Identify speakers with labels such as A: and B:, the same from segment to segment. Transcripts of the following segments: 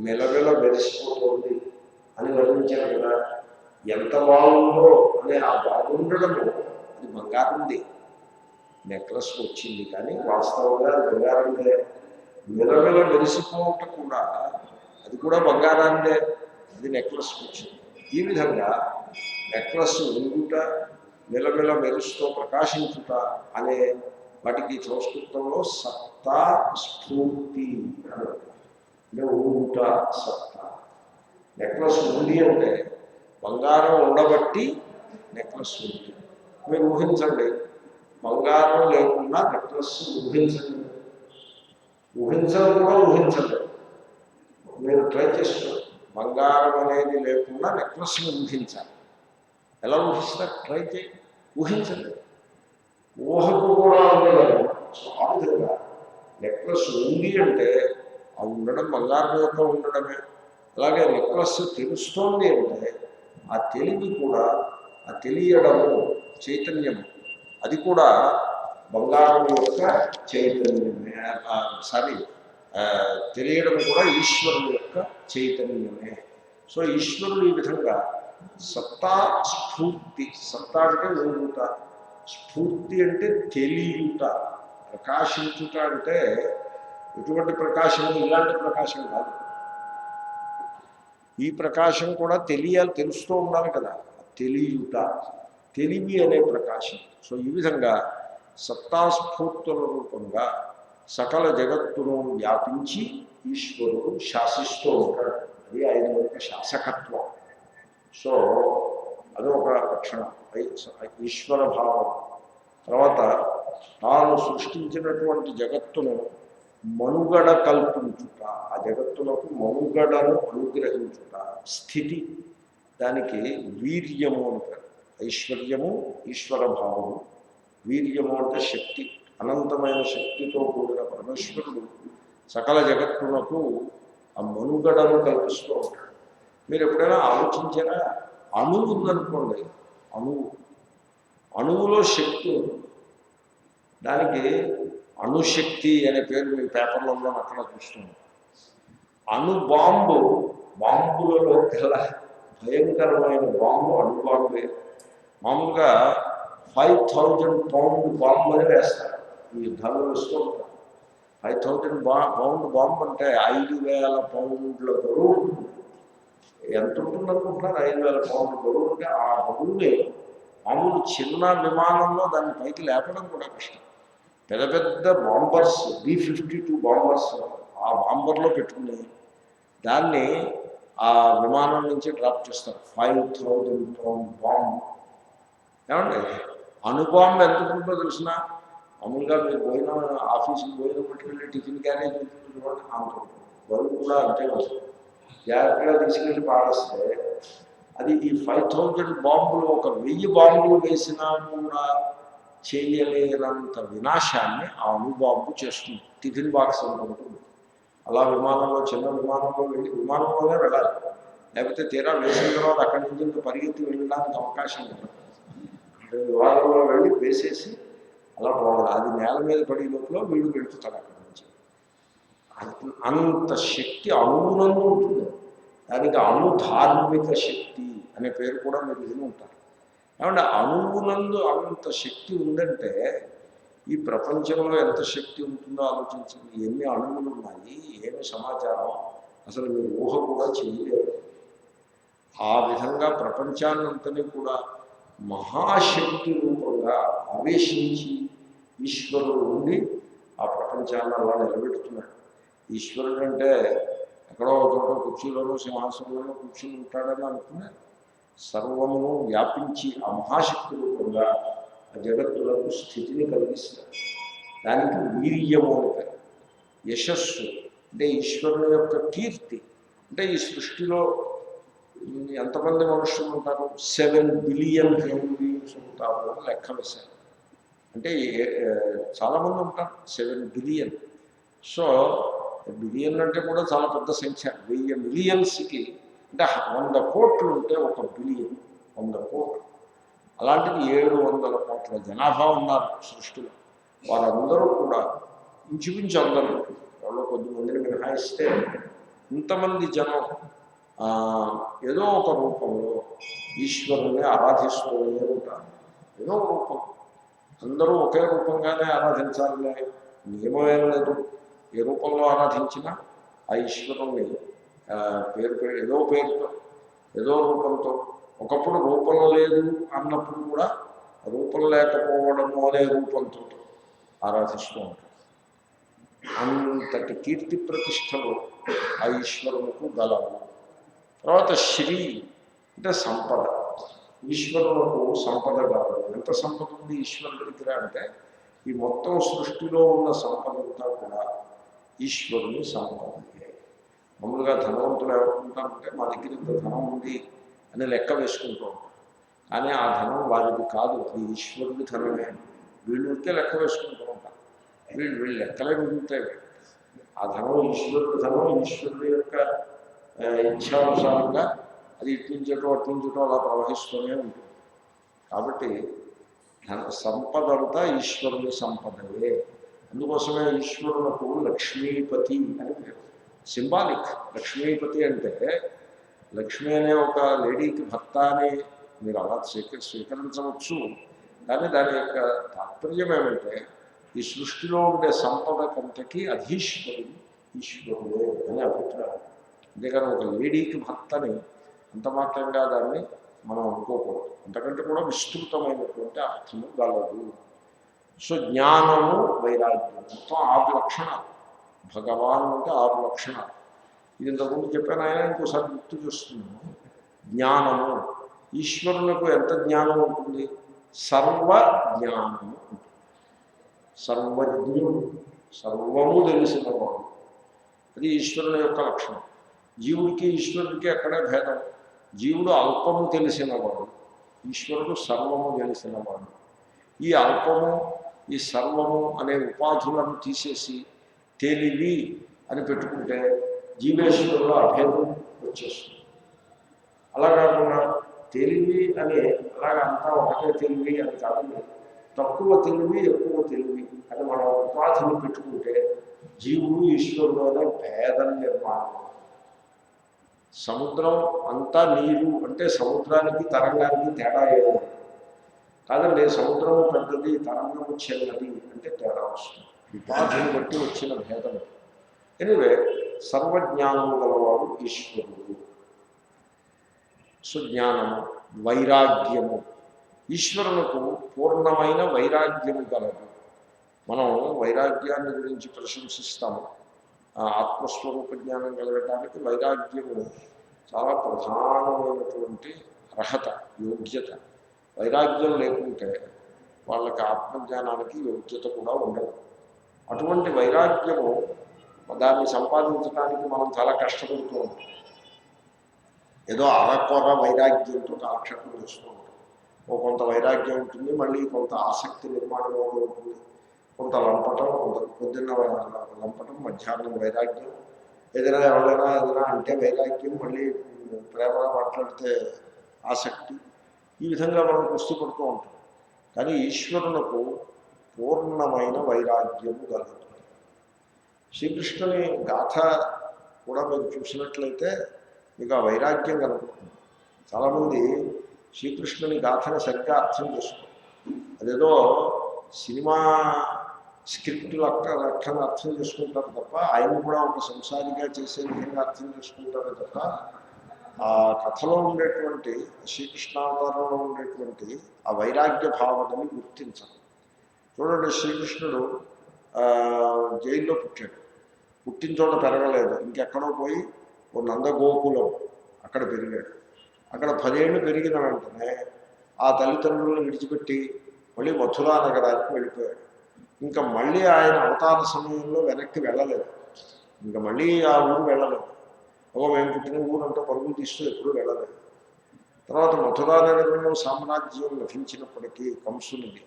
A: మెలమెల మెరిసిపోతుంది అని వర్ణించారు కదా. ఎంత బాగుందో అనే ఆ బాగుండడము అది బంగారంది. నెక్లెస్ వచ్చింది కానీ వాస్తవంగా అది బంగారందే. మెలమెల మెరిసిపోవటం కూడా అది కూడా బంగారాన్నే, అది నెక్లెస్ వచ్చింది. ఈ విధంగా నెక్లెస్ ఉండుట, మెలమెల మెరుస్తూ ప్రకాశించుట అనే వాటికి సంస్కృతంలో సత్తా స్ఫూర్తి అంటే ఉండుట సత్తా. నెక్లెస్ ఉంది అంటే బంగారం ఉండబట్టి నెక్లెస్ ఉంది. మీరు ఊహించండి, బంగారం లేకుండా నెక్లెస్ ఊహించండి, ఊహించడం కూడా ఊహించండి. మీరు ట్రై చేస్తారు, బంగారం అనేది లేకుండా నెక్లెస్ని ఊహించాలి. ఎలా ఊహిస్తారు? ట్రై చేయి, ఊహించండి. ఊహకు కూడా ఉండదు. ఆ విధంగా నెక్లెస్ ఉంది అంటే ఆ ఉండడం బంగారం యొక్క ఉండడమే. అలాగే నెక్లెస్ తెలుస్తోంది అంటే ఆ తెలివి కూడా, ఆ తెలియడము చైతన్యము, అది కూడా బంగారం యొక్క చైతన్యమే. సారీ, తెలియడం కూడా ఈశ్వరుడు యొక్క చైతన్యమే. సో ఈశ్వరుడు ఈ విధంగా సత్తా స్ఫూర్తి, సత్తా అంటే ఊరుట, స్ఫూర్తి అంటే తెలియుట, ప్రకాశించుట అంటే ఎటువంటి ప్రకాశము, ఇలాంటి ప్రకాశం కాదు. ఈ ప్రకాశం కూడా తెలియాలి, తెలుస్తూ ఉండాలి కదా, తెలియుట, తెలివి అనే ప్రకాశం. సో ఈ విధంగా సత్తాస్ఫూర్తుల రూపంగా సకల జగత్తును వ్యాపించి ఈశ్వరుడు శాసిస్తూ ఉంటాడు. అది ఆయన యొక్క శాసకత్వం. సో అదొక లక్షణం ఈశ్వర భావం. తర్వాత తాను సృష్టించినటువంటి జగత్తును మనుగడ కల్పించుట, ఆ జగత్తులకు మనుగడను అనుగ్రహించుట, స్థితి, దానికి వీర్యము అంటారు. ఐశ్వర్యము ఈశ్వర భావము, వీర్యము అంటే శక్తి, అనంతమైన శక్తితో కూడిన పరమేశ్వరుడు సకల జగత్తులకు ఆ మనుగడను కల్పిస్తూ ఉంటాడు. మీరు ఎప్పుడైనా ఆలోచించారా? అణువు ఉందనుకోండి, అణువులో శక్తి ఉంది. దానికి అణుశక్తి అనే పేరు మీ పేపర్లలో అక్కడ చూస్తున్నాం. బాంబులలో గల భయంకరమైన బాంబు అణుబాంబే. మామూలుగా 5000 పౌండ్ బాంబు అని వేస్తారు, ఈ యుద్ధాలు వేస్తూ ఉంటారు. 5000 పౌండ్ బాంబు అంటే 5000 పౌండ్ల బరువు ఉంటుంది. ఎంత ఉంటుంది అనుకుంటున్నారు? 5000 పౌండ్ల బరువు ఉంటే ఆ బరువుని మామూలు చిన్న విమానంలో దాన్ని పైకి లేపడం కూడా కష్టం. పెద్ద పెద్ద బాంబర్స్, B-52 బాంబర్స్, ఆ బాంబర్లో పెట్టుకుని దాన్ని ఆ విమానం నుంచి డ్రాప్ చేస్తారు. 5000 పౌండ్ బాంబు. ఏమండి, అణుబాంబు ఎంత ఉంటుందో తెలిసిన? మామూలుగా మీరు పోయిన ఆఫీస్కి పోయిన పట్టుకెళ్ళి టిఫిన్ క్యారేజ్ ఉంటుంది చూడండి, అంత బరువు కూడా అంతే ఉంటుంది. జాగ్రత్తగా తీసుకెళ్ళి పాడేస్తే అది ఈ 5000 బాంబులు, ఒక 1000 బాంబులు వేసినా కూడా చేయలేనంత వినాశాన్ని ఆ అణుబాంబు చేస్తుంది. టిఫిన్ బాక్స్ ఉంటుంది. అలా విమానంలో, చిన్న విమానంలో వెళ్ళి, విమానంలోనే వెళ్ళాలి, లేకపోతే తీరా వేసిన తర్వాత అక్కడి నుంచి ఇంకా పరిగెత్తి వెళ్ళడానికి అవకాశం లేదు. విమానంలో వెళ్ళి వేసేసి అలా పోవాలి. అది నేల మీద పడే లోపల వీడు పెడుతాడు అక్కడి నుంచి. అంత శక్తి అణువునందు ఉంటుంది. దానికి అణుధార్మిక శక్తి అనే పేరు కూడా మీరు విని ఉంటారు. ఏమంటే అణువునందు అంత శక్తి ఉందంటే ఈ ప్రపంచంలో ఎంత శక్తి ఉంటుందో ఆలోచించండి. ఎన్ని అణువులు ఉన్నాయి, ఏమి సమాచారం, అసలు మీరు ఊహ కూడా చేయలేరు. ఆ విధంగా ప్రపంచాన్నంతని కూడా మహాశక్తి రూపంగా ఆవేశించి ఈశ్వరుడు ఉండి ఆ ప్రపంచాన్ని అలా నిలబెడుతున్నాడు. ఈశ్వరుడు అంటే ఎక్కడో చోట కుర్చీలోనూ సింహాసనంలోనూ కూర్చుని ఉంటాడని అనుకున్నారు. సర్వమును వ్యాపించి ఆ మహాశక్తి రూపంగా ఆ జగత్తులకు స్థితిని కలిగిస్తారు. దానికి వీర్యము అంటే యశస్సు, అంటే ఈశ్వరుని యొక్క కీర్తి. అంటే ఈ సృష్టిలో ఎంతమంది మనుషులు ఉంటారు? 7 బిలియన్ హ్యూమన్ బీయింగ్స్ ఉంటారు అని లెక్క వేశారు. అంటే చాలామంది ఉంటారు, 7 బిలియన్. సో బిలియన్ అంటే కూడా చాలా పెద్ద సంఖ్య. 1000 మిలియన్స్కి అంటే 100 కోట్లు ఉంటే 1 బిలియన్, 100 కోట్లు. అలాంటిది 700 కోట్ల జనాభా ఉన్నారు సృష్టిలో. వారందరూ కూడా ఇంచుమించు అందరూ, వాళ్ళు కొద్దిమందిని మినహాయిస్తే ఇంతమంది జనం ఆ, ఏదో ఒక రూపంలో ఈశ్వరుని ఆరాధిస్తూనే ఉంటారు. ఏదో ఒక రూపం. అందరూ ఒకే రూపంగానే ఆరాధించాలనే నియమమేం లేదు. ఏ రూపంలో ఆరాధించినా ఆ ఈశ్వరుణ్ణి ఏదో పేరుతో ఏదో రూపంతో, ఒకప్పుడు రూపం లేదు అన్నప్పుడు కూడా రూపం లేకపోవడము అనే రూపంతో ఆరాధిస్తూ ఉంటారు. అంతటి కీర్తి ప్రతిష్టలు ఆ ఈశ్వరులకు గలవు. తర్వాత శ్రీ అంటే సంపద. ఈశ్వరులకు సంపద గలదు. ఎంత సంపద ఉంది ఈశ్వరుడి దగ్గర అంటే ఈ మొత్తం సృష్టిలో ఉన్న సంపద అంతా కూడా ఈశ్వరుని సంపదే. మామూలుగా ధనవంతులు ఏమనుకుంటారంటే మా దగ్గర ఇంత ధనం ఉంది అని లెక్క వేసుకుంటూ ఉంటారు. కానీ ఆ ధనం వారిది కాదు, అది ఈశ్వరుడి ధనమే. వీళ్ళుంటే లెక్క వేసుకుంటూ ఉంటారు. వీళ్ళు లెక్కలే మిగులుతాయి. ఆ ధనం ఈశ్వరుడి ధనం. ఈశ్వరుడి యొక్క ఇచ్ఛానుసారంగా అది ఇట్టించటో అట్టించటో అలా ప్రవహిస్తూనే ఉంటుంది. కాబట్టి సంపద అంతా ఈశ్వరుని సంపదవే. అందుకోసమే ఈశ్వరులకు లక్ష్మీపతి అని పేరు. సింబాలిక్. లక్ష్మీపతి అంటే లక్ష్మి అనే ఒక లేడీకి భర్త అని మీరు అలా స్వీకరించవచ్చు. కానీ దాని యొక్క తాత్పర్యం ఏమంటే ఈ సృష్టిలో ఉండే సంపద కొంతకి అధీశ్వరుడు ఈశ్వరుడే అనే అభిప్రాయం. అంతేకాని ఒక లేడీకి భర్తని అంత మాత్రంగా దాన్ని మనం అనుకోకూడదు. అంతకంటే కూడా విస్తృతమైనటువంటి అర్థము గలదు. సో జ్ఞానము వైరాగ్యం మొత్తం 6 లక్షణాలు. భగవాన్ అంటే 6 లక్షణాలు. ఇది ఇంతకుముందు చెప్పాను, ఆయన ఇంకోసారి గుర్తు చేస్తున్నాను. జ్ఞానము, ఈశ్వరులకు ఎంత జ్ఞానం ఉంటుంది? సర్వ జ్ఞానము ఉంటుంది. సర్వజ్ఞుడు, సర్వము తెలిసినవాడు. అది ఈశ్వరుని యొక్క లక్షణం. జీవుడికి ఈశ్వరుడికి అక్కడే భేదం. జీవుడు అల్పము తెలిసినవాడు, ఈశ్వరుడు సర్వము తెలిసినవాడు. ఈ అల్పము ఈ సర్వము అనే ఉపాధులను తీసేసి తెలివి అని పెట్టుకుంటే జీవేశ్వరుల అభేదం వచ్చేస్తుంది. అలా కాకుండా తెలివి అని అలాగంతా ఒకటే తెలివి అని కాదండి. తక్కువ తెలివి ఎక్కువ తెలివి అని మనం ఉపాధిని పెట్టుకుంటే జీవుడు ఈశ్వరుడు అనే భేదం నిర్మాణం. సముద్రం అంతా నీరు అంటే సముద్రానికి తరంగానికి తేడా ఏమో కాదండి. సముద్రము పెద్దది, తరంగము చిన్నది అంటే తేడా వస్తుంది. ఉపాధిని బట్టి వచ్చిన భేదం. ఎనివే సర్వజ్ఞానము గలవాడు ఈశ్వరుడు. సుజ్ఞానము, వైరాగ్యము. ఈశ్వరులకు పూర్ణమైన వైరాగ్యము గలదు. మనం వైరాగ్యాన్ని గురించి ప్రశంసిస్తాము. ఆత్మస్వరూప జ్ఞానం కలగటానికి వైరాగ్యము చాలా ప్రధానమైనటువంటి అర్హత, యోగ్యత. వైరాగ్యం లేకుంటే వాళ్ళకి ఆత్మజ్ఞానానికి యోగ్యత కూడా ఉండదు. అటువంటి వైరాగ్యము దాన్ని సంపాదించడానికి మనం చాలా కష్టపడుతూ ఉంటాం. ఏదో అరకొర వైరాగ్యంతో కాలక్షేపం చేస్తూ ఉంటాం. కొంత వైరాగ్యం ఉంటుంది, మళ్ళీ కొంత ఆసక్తి నిర్మాణం ఉంటుంది, కొంత లంపటం, కొంత పొద్దున్న లంపటం, మధ్యాహ్నం వైరాగ్యం, ఏదైనా ఏదైనా అంటే వైరాగ్యం, మళ్ళీ ప్రేమగా మాట్లాడితే ఆసక్తి. ఈ విధంగా మనం కుస్తీ పడుతూ ఉంటాం. కానీ ఈశ్వరులకు పూర్ణమైన వైరాగ్యము కలుగుతుంది. శ్రీకృష్ణుని గాథ కూడా మీరు చూసినట్లయితే మీకు ఆ వైరాగ్యం కలుగుతుంది. చాలామంది శ్రీకృష్ణుని గాథను సరిగ్గా అర్థం చేసుకోండి. అదేదో సినిమా స్క్రిప్ట్ లెక్కన అర్థం చేసుకుంటారు తప్ప ఆయన కూడా ఒక సంసారిగా చేసే విధంగా అర్థం చేసుకుంటారు తప్ప ఆ కథలో ఉండేటువంటి శ్రీకృష్ణావతారంలో ఉండేటువంటి ఆ వైరాగ్య భావనని గుర్తించాలి. చూడండి, శ్రీకృష్ణుడు జైల్లో పుట్టాడు. పుట్టిన చోట పెరగలేదు, ఇంకెక్కడో పోయి ఓ నందగోకులం అక్కడ పెరిగాడు. అక్కడ 10 ఏళ్ళు పెరిగిన వెంటనే ఆ తల్లిదండ్రులను విడిచిపెట్టి మళ్ళీ మథురా నగరానికి వెళ్ళిపోయాడు. ఇంకా మళ్ళీ ఆయన అవతార సమయంలో వెనక్కి వెళ్ళలేదు. ఇంకా మళ్ళీ ఆ ఊరు వెళ్ళలేదు. మేము పుట్టిన ఊరు అంటూ పరుగులు తీస్తూ ఎప్పుడూ వెళ్ళలేదు. తర్వాత మథురా నగరంలో సామ్రాజ్యం లభించినప్పటికీ కంసునిది,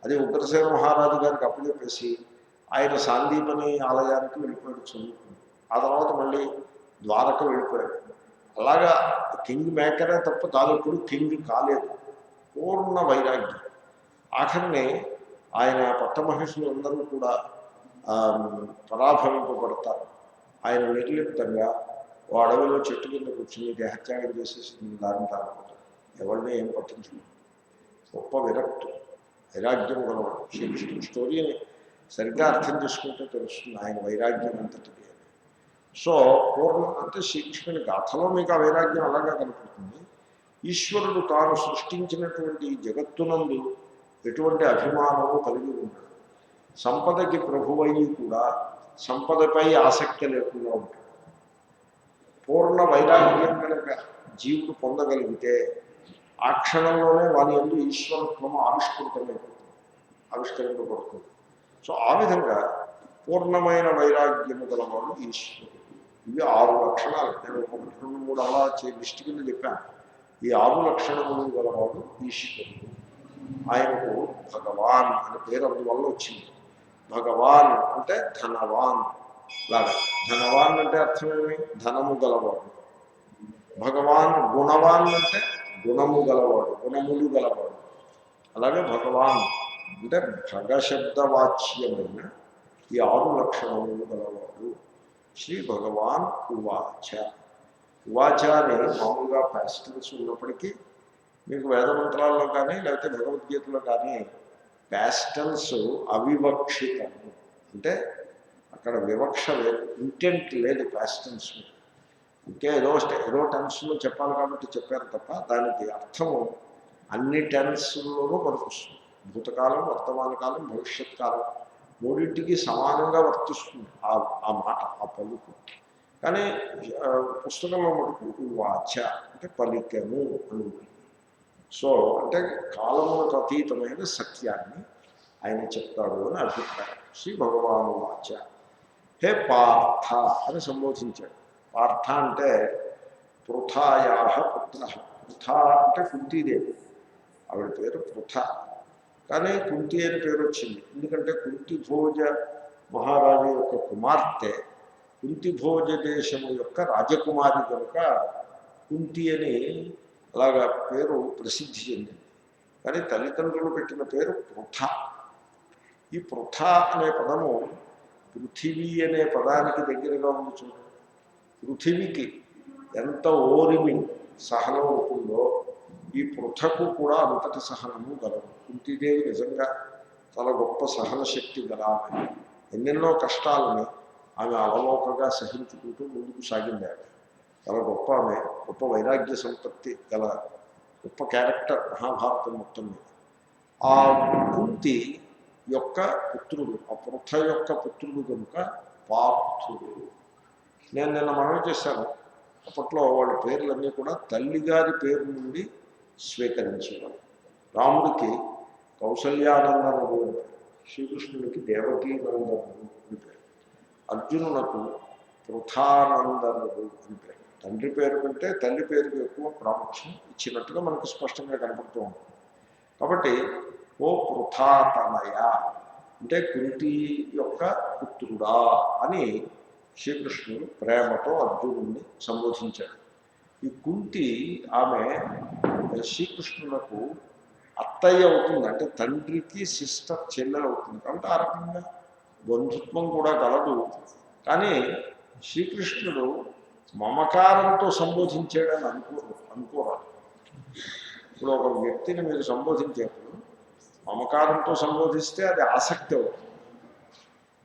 A: అది ఉగ్రసేన మహారాజు గారికి అప్పచెప్పేసి ఆయన సాందీపని ఆలయానికి వెళ్ళిపోయాడు చదువుకుని. ఆ తర్వాత మళ్ళీ ద్వారక వెళ్ళిపోయాడు. అలాగా కింగ్ మేకరే తప్ప తాను ఎప్పుడు కింగ్ కాలేదు. పూర్ణ వైరాగ్యం. ఆఖరిని ఆయన పట్టమహర్షులందరూ కూడా పరాభవింపబడతారు. ఆయన నిర్లిప్తంగా ఓ అడవిలో చెట్టు కింద కూర్చుని దేహత్యాగం చేసేసి దారిని తాగుతాడు. ఎవరిని ఏం పట్టించుకో. గొప్ప విరక్తు, వైరాగ్యం గలవాడు. శ్రీకృష్ణుడి స్టోరీని సరిగ్గా అర్థం చేసుకుంటే తెలుస్తుంది ఆయన వైరాగ్యం అంతటిది అని. సో పూర్వం అంటే శ్రీకృష్ణుని గాథలో మీకు ఆ వైరాగ్యం అలాగా కనపడుతుంది. ఈశ్వరుడు తాను సృష్టించినటువంటి ఈ జగత్తునందు ఎటువంటి అభిమానము కలిగి ఉన్నాడు. సంపదకి ప్రభువయ్యి కూడా సంపదపై ఆసక్తి లేకుండా ఉంటాడు. పూర్ణ వైరాగ్యం కనుక జీవుడు పొందగలిగితే ఆ క్షణంలోనే వారి యందు ఈశ్వరత్వము ఆవిష్కరింపబడుతుంది. సో ఆ విధంగా పూర్ణమైన వైరాగ్యము గలవాడు ఈశ్వరుడు. ఇవి 6 లక్షణాలు. నేను 1, 2, 3 అలా లిస్ట్ కింద చెప్పాను. ఈ 6 లక్షణములు గలవాడు ఈశ్వరుడు. ఆయనకు భగవాన్ అనే పేరు అందువల్ల వచ్చింది. భగవాన్ అంటే ధనవాన్ లాగా. ధనవాన్ అంటే అర్థమేమి? ధనము గలవాడు. భగవాన్ గుణవాన్ అంటే గుణము గలవాడు, గుణములు గలవాడు. అలాగే భగవాన్ అంటే భగశబ్దవాచ్యమైన ఈ 6 లక్షణములు గలవాడు. శ్రీ భగవాన్ ఉవాచ. ఉవాచ అని మామూలుగా ప్యాస్టల్స్ ఉన్నప్పటికీ మీకు వేదమంత్రాల్లో కానీ లేకపోతే భగవద్గీతలో కానీ ప్యాస్టల్స్ అవివక్షితము. అంటే అక్కడ వివక్ష లేదు, ఇంటెంట్ లేదు ప్యాస్టల్స్. ఇంకే ఏదో టెన్స్లో చెప్పాలి కాబట్టి చెప్పారు తప్ప దానికి అర్థము అన్ని టెన్స్లోనూ పనికొస్తుంది. భూతకాలం, వర్తమాన కాలం, భవిష్యత్ కాలం మూడింటికి సమానంగా వర్తిస్తుంది ఆ మాట, ఆ పలుకు. కానీ పుస్తకంలో మటుకు వాచ అంటే పలికెను అని. సో అంటే కాలములకు అతీతమైన సత్యాన్ని ఆయన చెప్తాడు అని అభిప్రాయం. శ్రీ భగవాను వాచ. హే పార్థ అని సంబోధించాడు. పార్థ అంటే పృథాయా పుత్ర. పృథ అంటే కుంతీదేవి, ఆవిడ పేరు పృథ. కానీ కుంతి అని పేరు వచ్చింది ఎందుకంటే కుంతిభోజ మహారాజు యొక్క కుమార్తె కుంతిభోజ దేశము యొక్క రాజకుమారి కనుక కుంతి అని అలాగా పేరు ప్రసిద్ధి చెందింది. కానీ తల్లిదండ్రులు పెట్టిన పేరు పృథ. ఈ పృథ అనే పదము పృథివీ అనే పదానికి దగ్గరగా ఉంది చూడండి. పృథివీకి ఎంత ఓరిమి సహనం ఉంటుందో ఈ పృథకు కూడా అంతటి సహనము గలదు. కుంతీదేవి నిజంగా చాలా గొప్ప సహన శక్తి గల ఆమె. ఎన్నెన్నో కష్టాలని ఆమె అలవోకగా సహించుకుంటూ ముందుకు సాగింది. ఆమె చాలా గొప్ప, ఆమె గొప్ప వైరాగ్య సంపత్తి గల గొప్ప క్యారెక్టర్ మహాభారతం మొత్తం మీద. ఆ కుంతి యొక్క పుత్రుడు, ఆ పృథ యొక్క పుత్రుడు కనుక పార్థుడు. నేను నిన్న మనవి చేశాను, అప్పట్లో వాళ్ళ పేర్లన్నీ కూడా తల్లిగారి పేరు నుండి స్వీకరించేవారు. రాముడికి కౌసల్యానందనుడు అని పేరు, శ్రీకృష్ణుడికి దేవకీనందనుడు అని పేరు, అర్జునునకు పృథానందనుడు అని పేరు. తండ్రి పేరు కంటే తల్లి పేరుకు ఎక్కువ ప్రాముఖ్యం ఇచ్చినట్టుగా మనకు స్పష్టంగా కనపడుతూ ఉంటుంది. కాబట్టి ఓ పృథాతనయ అంటే కుంతి యొక్క పుత్రుడా అని శ్రీకృష్ణుడు ప్రేమతో అర్జునుడిని సంబోధించాడు. ఈ కుంతి ఆమె శ్రీకృష్ణులకు అత్తయ్య అవుతుంది, అంటే తండ్రికి సిస్టర్, చెల్లెలు అవుతుంది. కాబట్టి ఆ రకంగా బంధుత్వం కూడా కలదు. కానీ శ్రీకృష్ణుడు మమకారంతో సంబోధించాడని అనుకోరాదు. ఇప్పుడు ఒక వ్యక్తిని మీరు సంబోధించేప్పుడు మమకారంతో సంబోధిస్తే అది ఆసక్తి అవుతుంది.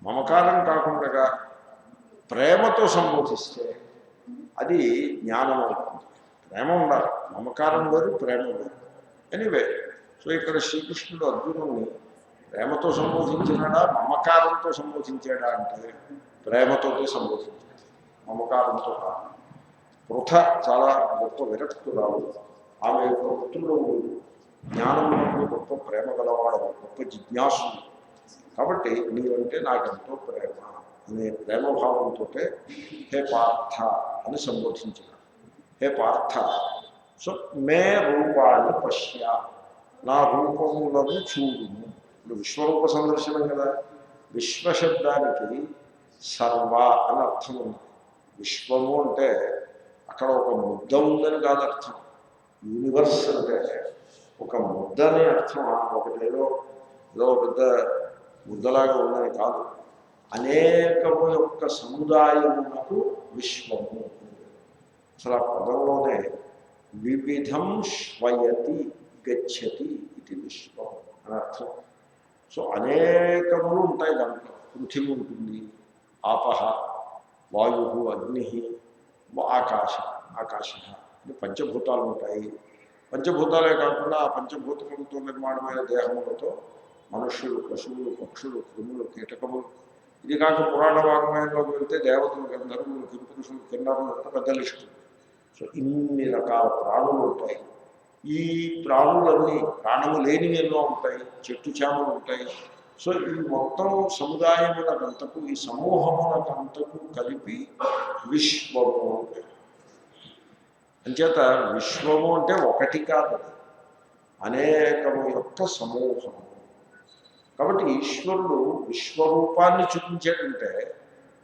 A: మమకారం కాకుండా ప్రేమతో సంబోధిస్తే అది జ్ఞానం అవుతుంది. ప్రేమ ఉండాలి, మమకారం వేరు, ప్రేమ వేరు. ఎనీవే, సో ఇక్కడ శ్రీకృష్ణుడు అర్జునుడిని ప్రేమతో సంబోధించినాడా మమకారంతో సంబోధించాడా అంటే ప్రేమతోనే సంబోధించాడు, మమకారంతో కాదు. పృథ చాలా గొప్ప విరక్తురాలు. ఆమె యొక్క పుత్రుడు జ్ఞానంలో గొప్ప ప్రేమ గలవాడు, గొప్ప జిజ్ఞాసుడు. కాబట్టి నీవంటే నాకెంతో ప్రేమ అనే ప్రేమభావంతో హే పార్థ అని సంబోధించాడు. హే పార్థ, సో మే రూపాన్ని పశ్య, నా రూపములను చూడుము. ఇప్పుడు విశ్వరూప సందర్శనం కదా. విశ్వశబ్దానికి సర్వ అని అర్థం ఉంది. విశ్వము అంటే అక్కడ ఒక ముద్ద ఉందని కాదు అర్థం. యూనివర్స్ అంటే ఒక ముద్ద అనే అర్థం. ఒకటేదో పెద్ద ముద్దలాగా ఉందని కాదు. అనేకము యొక్క సముదాయమునకు విశ్వము. అసలు ఆ పదంలోనే వివిధం శ్వయతి గచ్చతి ఇది విశ్వం అని అర్థం. సో అనేకములు ఉంటాయి దాంట్లో. పృథివీ ఉంటుంది, ఆపహ, వాయు, అగ్ని, ఆకాశ, అంటే పంచభూతాలు ఉంటాయి. పంచభూతాలే కాకుండా ఆ పంచభూతములతో నిర్మాణమైన దేహములతో మనుష్యులు, పశువులు, పక్షులు, క్రిములు, కీటకములు, ఇది కాక పురాణ వాంగ్మయంలోకి వెళ్తే దేవతలు, గంధర్వులు, కింపురుషులు, కిన్నరులు అంటే పెద్ద లిస్టు. సో ఇన్ని రకాల ప్రాణులు ఉంటాయి. ఈ ప్రాణులన్నీ ప్రాణము లేనివి ఎన్నో ఉంటాయి, చెట్టు చేమలు ఉంటాయి. సో ఈ మొత్తం సముదాయములకంతకు, ఈ సమూహములకంతకు కలిపి విశ్వము అంటే. అంచేత విశ్వము అంటే ఒకటి కాదు, అనేకము యొక్క సమూహము. కాబట్టి ఈశ్వరుడు విశ్వరూపాన్ని చూపించాడంటే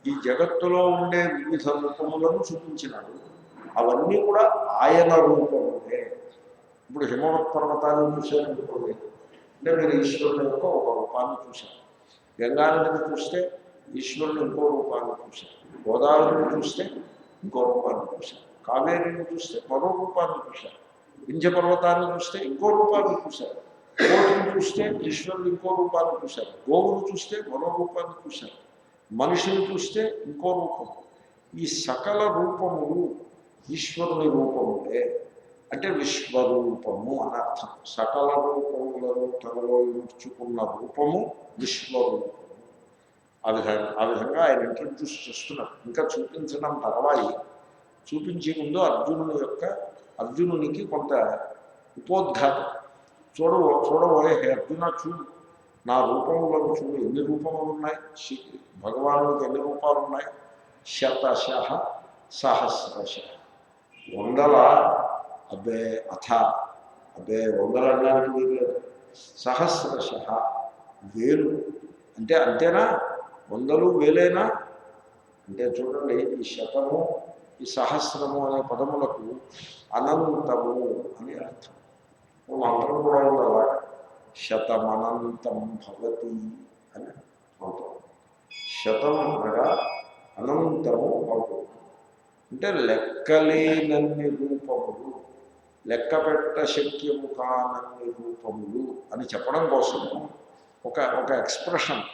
A: ఈ జగత్తులో ఉండే వివిధ రూపములను చూపించినాడు. అవన్నీ కూడా ఆయన రూపములే. ఇప్పుడు హిమవత్ పర్వతాన్ని చూశారనుకోండి, అంటే మీరు ఈశ్వరుని యొక్క ఒక రూపాన్ని చూశారు. గంగానదిని చూస్తే ఈశ్వరుని ఇంకో రూపాన్ని చూశారు. గోదావరిని చూస్తే ఇంకో రూపాన్ని చూశారు. కావేరిని చూస్తే మరో రూపాన్ని చూశారు. వింధ్యపర్వతాన్ని చూస్తే ఇంకో రూపాన్ని చూశారు. కోటిని చూస్తే ఈశ్వరుడు ఇంకో రూపాన్ని చూశారు. గోవును చూస్తే మరో రూపాన్ని చూశారు. మనిషిని చూస్తే ఇంకో రూపం. ఈ సకల రూపములు ఈశ్వరుని రూపములే. అంటే విశ్వరూపము అని అర్థం. సకల రూపములను తనలో ఇచ్చుకున్న రూపము విశ్వరూపము. ఆ విధంగా ఆయన ఇంట్రడ్యూస్ చేస్తున్నారు. ఇంకా చూపించడం తర్వాయి. చూపించే ముందు అర్జునునికి కొంత ఉపోద్ఘాతం. చూడబోయే అర్జున, చూడు నా రూపములను చూడు, ఎన్ని రూపములు ఉన్నాయి, భగవానుడికి ఎన్ని రూపాలు ఉన్నాయి. శతశ సహస్రశ, వందల, అబ్బే వందలు అనడానికి వీల్లేదు. సహస్రశ, వేలు అంటే అంతేనా? వందలు వేలేనా అంటే చూడండి, ఈ శతము ఈ సహస్రము అనే పదములకు అనంతము అని అర్థం. మంత్రం కూడా ఉండాలా, శతమనంతం భవతి అని మంత్రం. శతం అనగా అనంతము అవుతుంది. అంటే లెక్కలేనన్ని రూపములు, లెక్క పెట్ట శక్యము కానన్ని రూపములు అని చెప్పడం కోసం ఒక ఎక్స్ప్రెషన్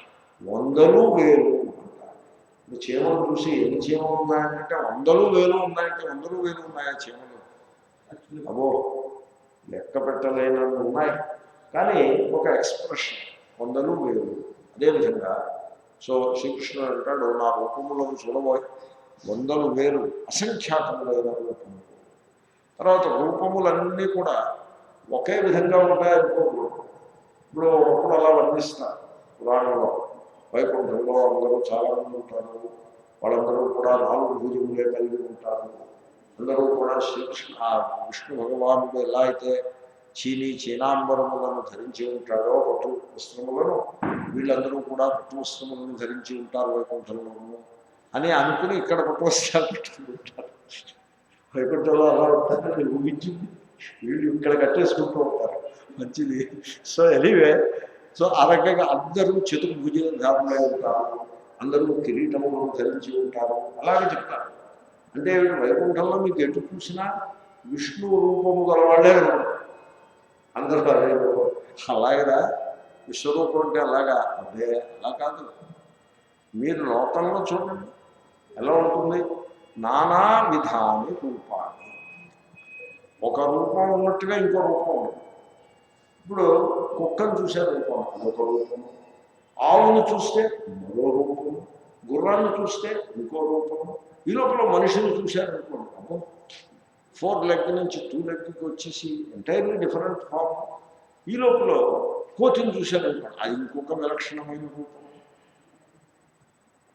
A: వందలు వేలు అంటారు. ఇప్పుడు చీమలు చూసి ఎన్ని చీమలు ఉన్నాయంటే వందలు వేలు ఉన్నాయంటే వందలు వేలు ఉన్నాయా చీమలు? అబ్బో లెక్క పెట్టలేనన్ని ఉన్నాయి. కానీ ఒక ఎక్స్ప్రెషన్ వందలు వేలు. అదేవిధంగా సో శ్రీకృష్ణుడు అంటాడు, నా రూపములను చూడబోయే వందలు వేలు అసంఖ్యాకములైన రూపములు. తర్వాత రూపములన్నీ కూడా ఒకే విధంగా ఉంటాయనుకోకూడదు. ఇప్పుడు ఒకప్పుడు అలా వర్ణిస్తారు పురాణంలో. వైకుంఠంలో అందరూ చాలామంది ఉంటారు, వాళ్ళందరూ కూడా 4 భుజములే కలిగి ఉంటారు. అందరూ కూడా శ్రీకృష్ణ విష్ణు భగవానుడు ఎలా అయితే చీనాంబరములను ధరించి ఉంటాడో పట్టు వస్త్రములను, వీళ్ళందరూ కూడా పట్టు వస్త్రములను ధరించి ఉంటారు వైకుంఠంలోనూ అని అనుకుని ఇక్కడ పట్టు వస్త్రాలు పెట్టుకుంటారు. వైకుంఠంలో అలా ఉంటారు ఊహించింది, వీళ్ళు ఇక్కడ కట్టేసుకుంటూ ఉంటారు. మంచిది. సో ఎనీవే, సో ఆ రకంగా అందరూ చతుర్భుజ ధారణలో ఉంటారు, అందరూ కిరీటములను ధరించి ఉంటారు, అలాగే చెప్తారు. అంటే వైకుంఠంలో మీకు ఎటు చూసినా విష్ణు రూపము గలవాళ్లే ఉంటారు అందరూ. అదే అలాగదా విశ్వరూపం అంటే అలాగా? అదే అలా కాదు. మీరు లోకంలో చూడండి ఎలా ఉంటుంది. నానా విధాని రూపాన్ని, ఒక రూపం ఉన్నట్టుగా ఇంకో రూపం ఉంటుంది. ఇప్పుడు కుక్కను చూసే రూపం అదొక రూపము, ఆవును చూస్తే మరో రూపము, గుర్రాన్ని చూస్తే ఇంకో రూపము. ఈ లోపల మనిషిని చూశారనుకోండి, అబ్బో 4 లెగ్ నుంచి 2 లెగ్కి వచ్చేసి ఎంటైర్లీ డిఫరెంట్ ఫామ్. ఈ లోపల కోతిని చూశారనుకోండి, అది ఇంకొక విలక్షణమైన రూపం,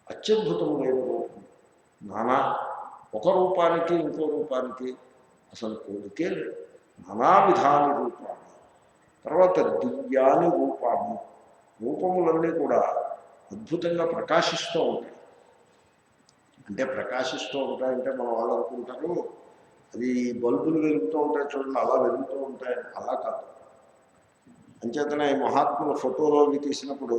A: అత్యద్భుతమైన రూపం. నానా ఒక రూపానికి ఇంకో రూపానికి అసలు కోరికే లేదు. నానా విధాని రూపాన్ని. తర్వాత దివ్యాని రూపాన్ని, రూపములన్నీ కూడా అద్భుతంగా ప్రకాశిస్తూ ఉంటాయి. అంటే ప్రకాశిస్తూ ఉంటాయంటే మన వాళ్ళు అనుకుంటారు అది బల్బులు వెలుగుతూ ఉంటాయి చూడండి అలా వెలుగుతూ ఉంటాయని. అలా కాదు. అంచేతనే ఈ మహాత్ముల ఫోటోలో తీసినప్పుడు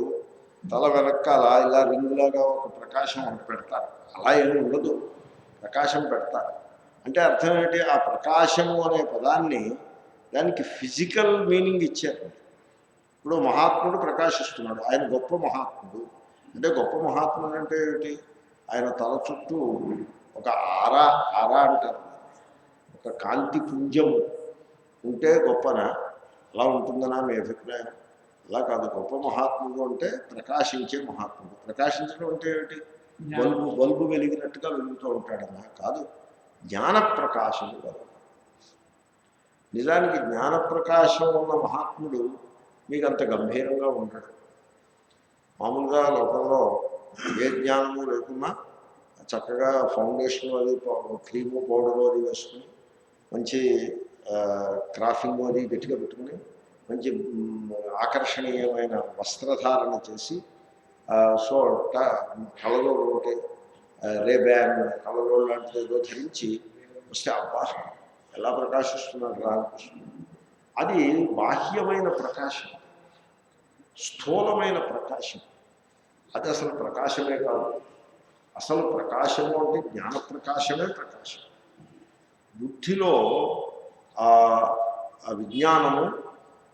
A: తల వెనకాల ఇలా రింగులాగా ఒక ప్రకాశం ఒకటి పెడతారు. అలా ఏమి ఉండదు, ప్రకాశం పెడతారు. అంటే అర్థం ఏంటి? ఆ ప్రకాశము అనే పదాన్ని దానికి ఫిజికల్ మీనింగ్ ఇచ్చారు. ఇప్పుడు మహాత్ముడు ప్రకాశిస్తున్నాడు, ఆయన గొప్ప మహాత్ముడు. అంటే గొప్ప మహాత్ముడు అంటే ఏమిటి? ఆయన తల చుట్టూ ఒక ఆరా ఆరా అంటారు, ఒక కాంతి పుంజం ఉంటే గొప్పనా? అలా ఉంటుందనా మీ అభిప్రాయం? అలా కాదు. గొప్ప మహాత్ముడు అంటే ప్రకాశించే మహాత్ముడు. ప్రకాశించడం అంటే ఏమిటి? బల్బు వెలిగినట్టుగా వెలుగుతూ ఉంటాడన్నా కాదు, జ్ఞాన ప్రకాశము కాదు. నిజానికి జ్ఞానప్రకాశం ఉన్న మహాత్ముడు మీకు అంత గంభీరంగా ఉంటాడు. మామూలుగా లోకంలో ఏ జ్ఞానము లేకున్నా చక్కగా ఫౌండేషన్ అది క్రీము పౌడరు అది వేసుకుని మంచి క్రాఫింగ్ అది గట్టిగా పెట్టుకుని మంచి ఆకర్షణీయమైన వస్త్రధారణ చేసి సో కళలో ఒకటి రేబ్యాన్ కళలో లాంటిది ఏదో ధరించి వస్తే అబ్బా ఎలా ప్రకాశిస్తున్నారు రా అనిపిస్తుంది. అది బాహ్యమైన ప్రకాశం, స్థూలమైన ప్రకాశం. అది అసలు ప్రకాశమే కాదు. అసలు ప్రకాశము అంటే జ్ఞాన ప్రకాశమే ప్రకాశం. బుద్ధిలో ఆ విజ్ఞానము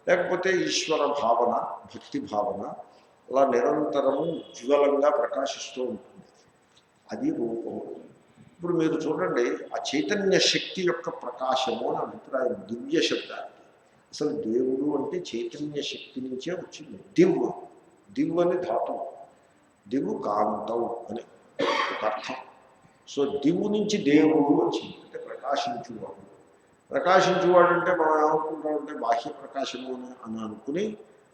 A: లేకపోతే ఈశ్వర భావన, భక్తి భావన అలా నిరంతరము ఉజ్వలంగా ప్రకాశిస్తూ ఉంటుంది. అది రూపము. ఇప్పుడు మీరు చూడండి, ఆ చైతన్య శక్తి యొక్క ప్రకాశము అని అభిప్రాయం దివ్య శబ్దానికి. అసలు దేవుడు అంటే చైతన్య శక్తి నుంచే వచ్చింది. దివ్ అని ధాతువు, దివు కాంతం అని ఒక అర్థం. సో దివు నుంచి దేవుడు వచ్చింది అంటే ప్రకాశించువాడు. ప్రకాశించువాడు అంటే మనం ఏమనుకుంటామంటే బాహ్య ప్రకాశము అని అనుకుని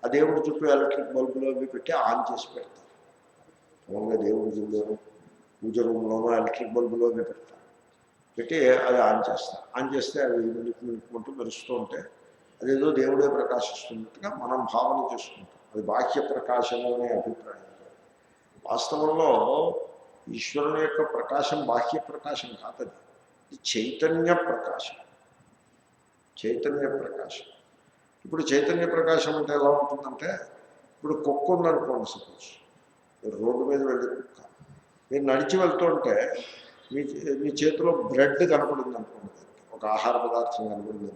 A: ఆ దేవుడి చుట్టూ ఎలక్ట్రిక్ బల్బులు అవి పెట్టి ఆన్ చేసి పెడతారు. మామూలుగా దేవుడి చుట్టూ పూజ రూమ్లోనూ ఎలక్ట్రిక్ బల్బులు అవి పెడతారు, పెట్టి అది ఆన్ చేస్తారు. ఆన్ చేస్తే అవి మినుకుంటూ మెరుస్తూ ఉంటే అదేదో దేవుడే ప్రకాశిస్తున్నట్టుగా మనం భావన చేసుకుంటాం. అది బాహ్య ప్రకాశము అనే అభిప్రాయం. వాస్తవంలో ఈశ్వరుని యొక్క ప్రకాశం బాహ్య ప్రకాశం కాదది, చైతన్య ప్రకాశం. చైతన్య ప్రకాశం. ఇప్పుడు చైతన్య ప్రకాశం అంటే ఎలా ఉంటుందంటే, ఇప్పుడు కుక్క ఉందనుకోండి, సపోజ్ రోడ్డు మీద వెళ్ళి కుక్క, మీరు నడిచి వెళ్తుంటే మీ చేతిలో బ్రెడ్ కనపడింది అనుకోండి, ఒక ఆహార పదార్థం కనపడింది,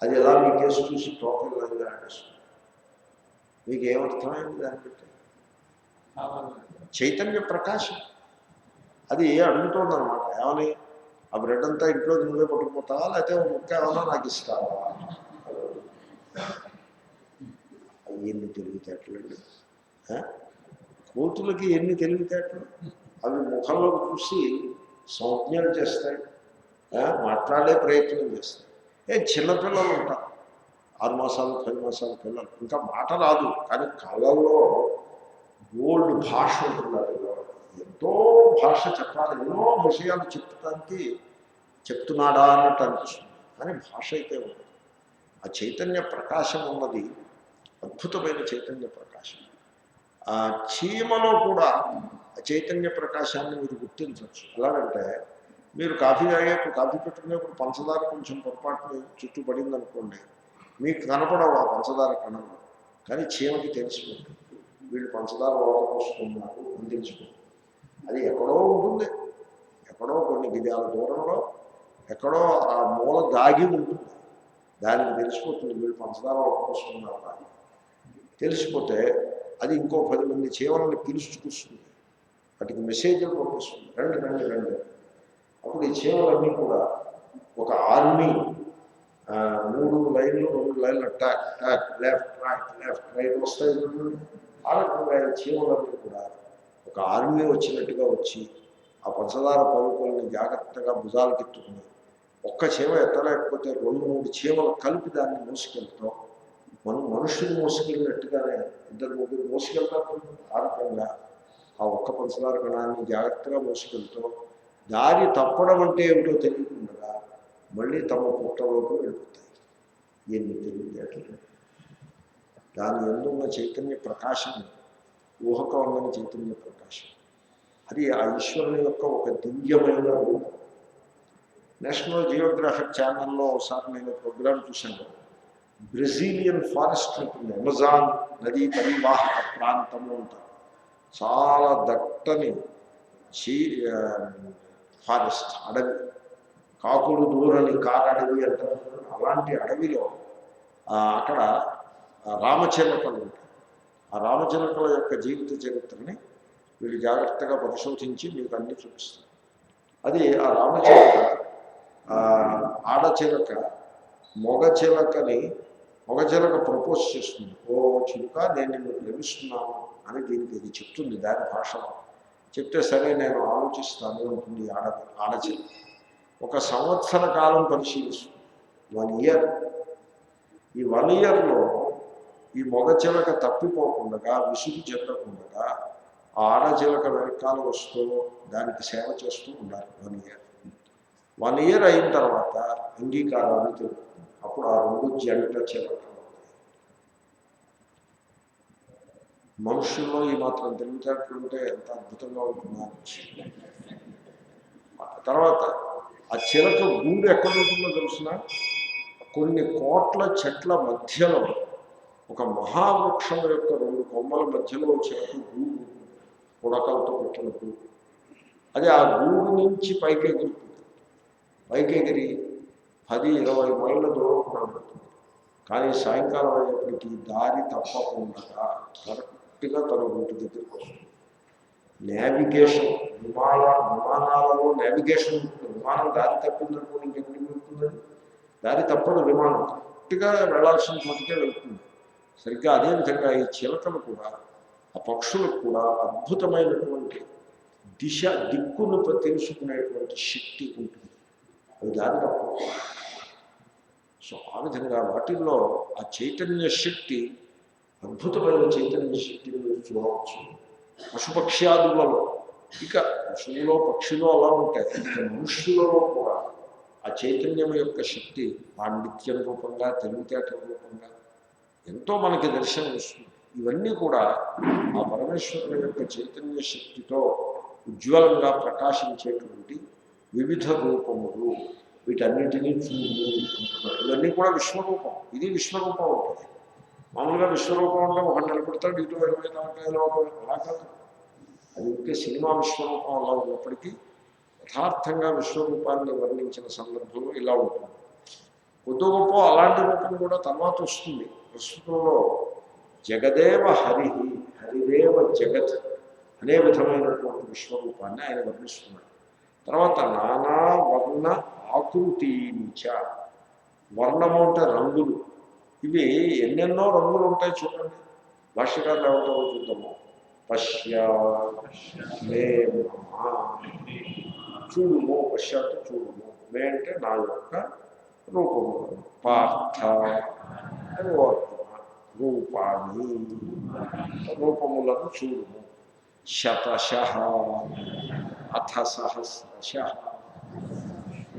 A: అది ఎలా మీ కేసు చూసి టోకన్గా ఆడేస్తుంది. మీకు ఏమర్థమైంది దాన్ని బట్టి? చైతన్య ప్రకాశం. అది అడుగుతోందనమాట, ఏమని? ఆ బ్రెడ్ అంతా ఇంట్లో నువ్వే పట్టుకుపోతావా, లేకపోతే ముక్క ఏమన్నా నాకు ఇస్తావా? ఎన్ని తెలివితేటలండి కోతులకి, ఎన్ని తెలివితేటలు! అవి ముఖంలోకి చూసి సంజ్ఞలు చేస్తాయి, మాట్లాడే ప్రయత్నం చేస్తాయి. చిన్నపిల్లలు ఉంటారు, 6 మాసాలు 10 మాసాల పిల్లలు, ఇంకా మాట రాదు, కానీ కళ్ళల్లో బోల్డ్ భాష ఉంటున్నారు. ఎంతో భాష చెప్పాలి, ఎన్నో విషయాలు చెప్తున్నాడా అన్నట్టు అనిపిస్తుంది, కానీ భాష అయితే ఉంది. ఆ చైతన్య ప్రకాశం ఉన్నది అద్భుతమైన చైతన్య ప్రకాశం. ఆ చీమలో కూడా ఆ చైతన్య ప్రకాశాన్ని మీరు గుర్తించవచ్చు. ఎలాగంటే, మీరు కాఫీ తాగేప్పుడు, కాఫీ పెట్టుకునేప్పుడు పంచదార కొంచెం పొరపాటుని చుట్టూ పడింది అనుకోండి, మీకు కనపడవు ఆ పంచదార కణంలో, కానీ చీమకి తెలిసిపోతుంది వీళ్ళు పంచదార వస్తున్నారు అని తెలిసిపోతుంది. అది ఎక్కడో ఉంటుంది, ఎక్కడో కొన్ని గిదాల దూరంలో ఎక్కడో ఆ మూల దాగి ఉంటుంది. దానికి తెలిసిపోతుంది వీళ్ళు పంచదార వస్తున్నారు అని. తెలిసిపోతే అది ఇంకో 10 మంది చీమలను పిలుచుకొస్తుంది, వాటికి మెసేజ్లు పంపిస్తుంది, రండి రండి రండి. అప్పుడు ఈ చీమలన్నీ కూడా ఒక ఆర్మీ, 3 లైన్లు 2 లైన్లు talk talk left right left right వస్తాయి. ఆ రకంగా చీమలన్నీ కూడా ఒక ఆర్మీ వచ్చినట్టుగా వచ్చి ఆ పంచదార పలుకుల్ని జాగ్రత్తగా భుజాలకెత్తుకుని, ఒక్క చీమ ఎత్తలేకపోతే 2-3 చీమలు కలిపి దాన్ని మోసుకెళ్తాం. మనుషులు మోసుకెళ్ళినట్టుగానే 2-3 మోసుకెళ్తారు. ఆ రకంగా ఆ ఒక్క పంచదార కణాన్ని జాగ్రత్తగా మోసుకెళ్తూ దారి తప్పడం అంటే ఏమిటో తెలియకుండా మళ్ళీ తమ పుట్టలోకి వెళ్ళిపోతాయి. ఎన్ని తెలివితేటలు! దాని ఎందున్న చైతన్య ప్రకాశం ఊహకు అందని చైతన్య ప్రకాశం. అది ఆ ఈశ్వరుని యొక్క ఒక దివ్యమైన రూపం. నేషనల్ జియోగ్రాఫిక్ ఛానల్లో ఒకసారి నేను ప్రోగ్రాం చూశాను. బ్రెజిలియన్ ఫారెస్ట్ ఉంటుంది, అమెజాన్ నదీ పరివాహక ప్రాంతంలో ఉంటారు. చాలా దట్టని ఫారెస్ట్, అడవి. కాకులు దూరని కారడవి అంటారు. అలాంటి అడవిలో అక్కడ రామచిలకలు ఉంటాయి. ఆ రామచిలకల యొక్క జీవిత చరిత్రని వీళ్ళు జాగ్రత్తగా పరిశోధించి మీకు అన్ని చూపిస్తారు. అది ఆ రామచిలక ఆడచిలక మగచిలక ప్రపోజ్ చేస్తుంది. ఓ చిలుక, నేను నిన్ను ప్రేమిస్తున్నాను అని దీనికి ఇది చెప్తుంది దాని భాషలో. చెప్తే సరే నేను ఆలోచిస్తాను అంటుంది ఆడచిలక. 1 సంవత్సర కాలం పరిశీలిస్తుంది, 1 ఇయర్. ఈ 1 ఇయర్లో ఈ మగచిలక తప్పిపోకుండా, విసుగు చెందకుండా ఆడచిలక వెనకాల వస్తూ దానికి సేవ చేస్తూ ఉండాలి 1 ఇయర్. 1 ఇయర్ అయిన తర్వాత అంగీకారాన్ని తెలుపుతుంది. అప్పుడు ఆ 2 జంట చిలకలు. మనుషుల్లో ఈ మాత్రం తెలివితేటలుంటే ఎంత అద్భుతంగా ఉంటుందో. తర్వాత ఆ చిలక గూడు ఎక్కడ ఉంటుందో తెలిసిన, కొన్ని కోట్ల చెట్ల మధ్యలో ఒక మహావృక్షం యొక్క 2 కొమ్మల మధ్యలో చిలక గూడు, పుడకలతో పెట్టిన గూడు. అది ఆ గూడు నుంచి పైకి ఎగురుతుంది. పైకి ఎగిరి 10-20 మైళ్ళ దూరం పడుతుంది. కానీ సాయంకాలం అయ్యేప్పటికీ దారి తప్పకుండా కరెక్ట్గా తన గూటి దగ్గరికి వస్తుంది. నావిగేషన్, విమానాలలో నావిగేషన్ ఉంటుంది. విమానం దారి తప్పిందనుకో ఇంకెక్కడికి వెళ్తుందని, దారి తప్పదు. విమానం కరెక్ట్గా వెళ్లాల్సిన చోటుకే వెళ్తుంది. సరిగ్గా అదేవిధంగా ఈ చిలకలు కూడా, ఆ పక్షులకు కూడా అద్భుతమైనటువంటి దిక్కును తెలుసుకునేటువంటి శక్తి ఉంటుంది. అది దారి తప్పదు. సో ఆ విధంగా వాటిల్లో ఆ చైతన్య శక్తి, అద్భుతమైన చైతన్య శక్తిని మీరు చూడవచ్చు పశుపక్ష్యాదులలో. ఇక పశువులో పక్షులో అలా ఉంటాయి. ఇక మనుష్యులలో కూడా ఆ చైతన్యం యొక్క శక్తి పాండిత్యం రూపంగా, తెలివితేటల రూపంగా ఎంతో మనకి దర్శనం ఇస్తుంది. ఇవన్నీ కూడా ఆ పరమేశ్వరుని యొక్క చైతన్య శక్తితో ఉజ్వలంగా ప్రకాశించేటువంటి వివిధ రూపములు. వీటన్నిటినీ చూడుకుంటున్నారు. ఇవన్నీ కూడా విశ్వరూపం. ఇది విశ్వరూపం ఉంటుంది. మామూలుగా విశ్వరూపం అంటే ఒకటి నిలబెడతాడు, ఇటు 24 అలా కాదు. అది ఇంకే సినిమా విశ్వరూపం అలా ఉన్నప్పటికీ యథార్థంగా విశ్వరూపాన్ని వర్ణించిన సందర్భంలో ఇలా ఉంటుంది. కొద్ది గొప్ప అలాంటి రూపం కూడా తర్వాత వస్తుంది. ప్రస్తుతంలో జగదేవ హరిహి, హరిదేవ జగత్ అనే విధమైనటువంటి విశ్వరూపాన్ని ఆయన వర్ణిస్తున్నాడు. తర్వాత నానా వర్ణ ఆకృతించ, వర్ణము అంటే రంగులు. ఇవి ఎన్నెన్నో రంగులు ఉంటాయి చూడండి. భాష్యకారులు ఏమంటారో చూద్దాము. పశ్య మే చూడుము, పశ్య అంటే చూడుము, మే అంటే నా యొక్క రూపములను, పార్థ రూపాన్ని, రూపములను చూడుము, శతశః అథ సహస్రశ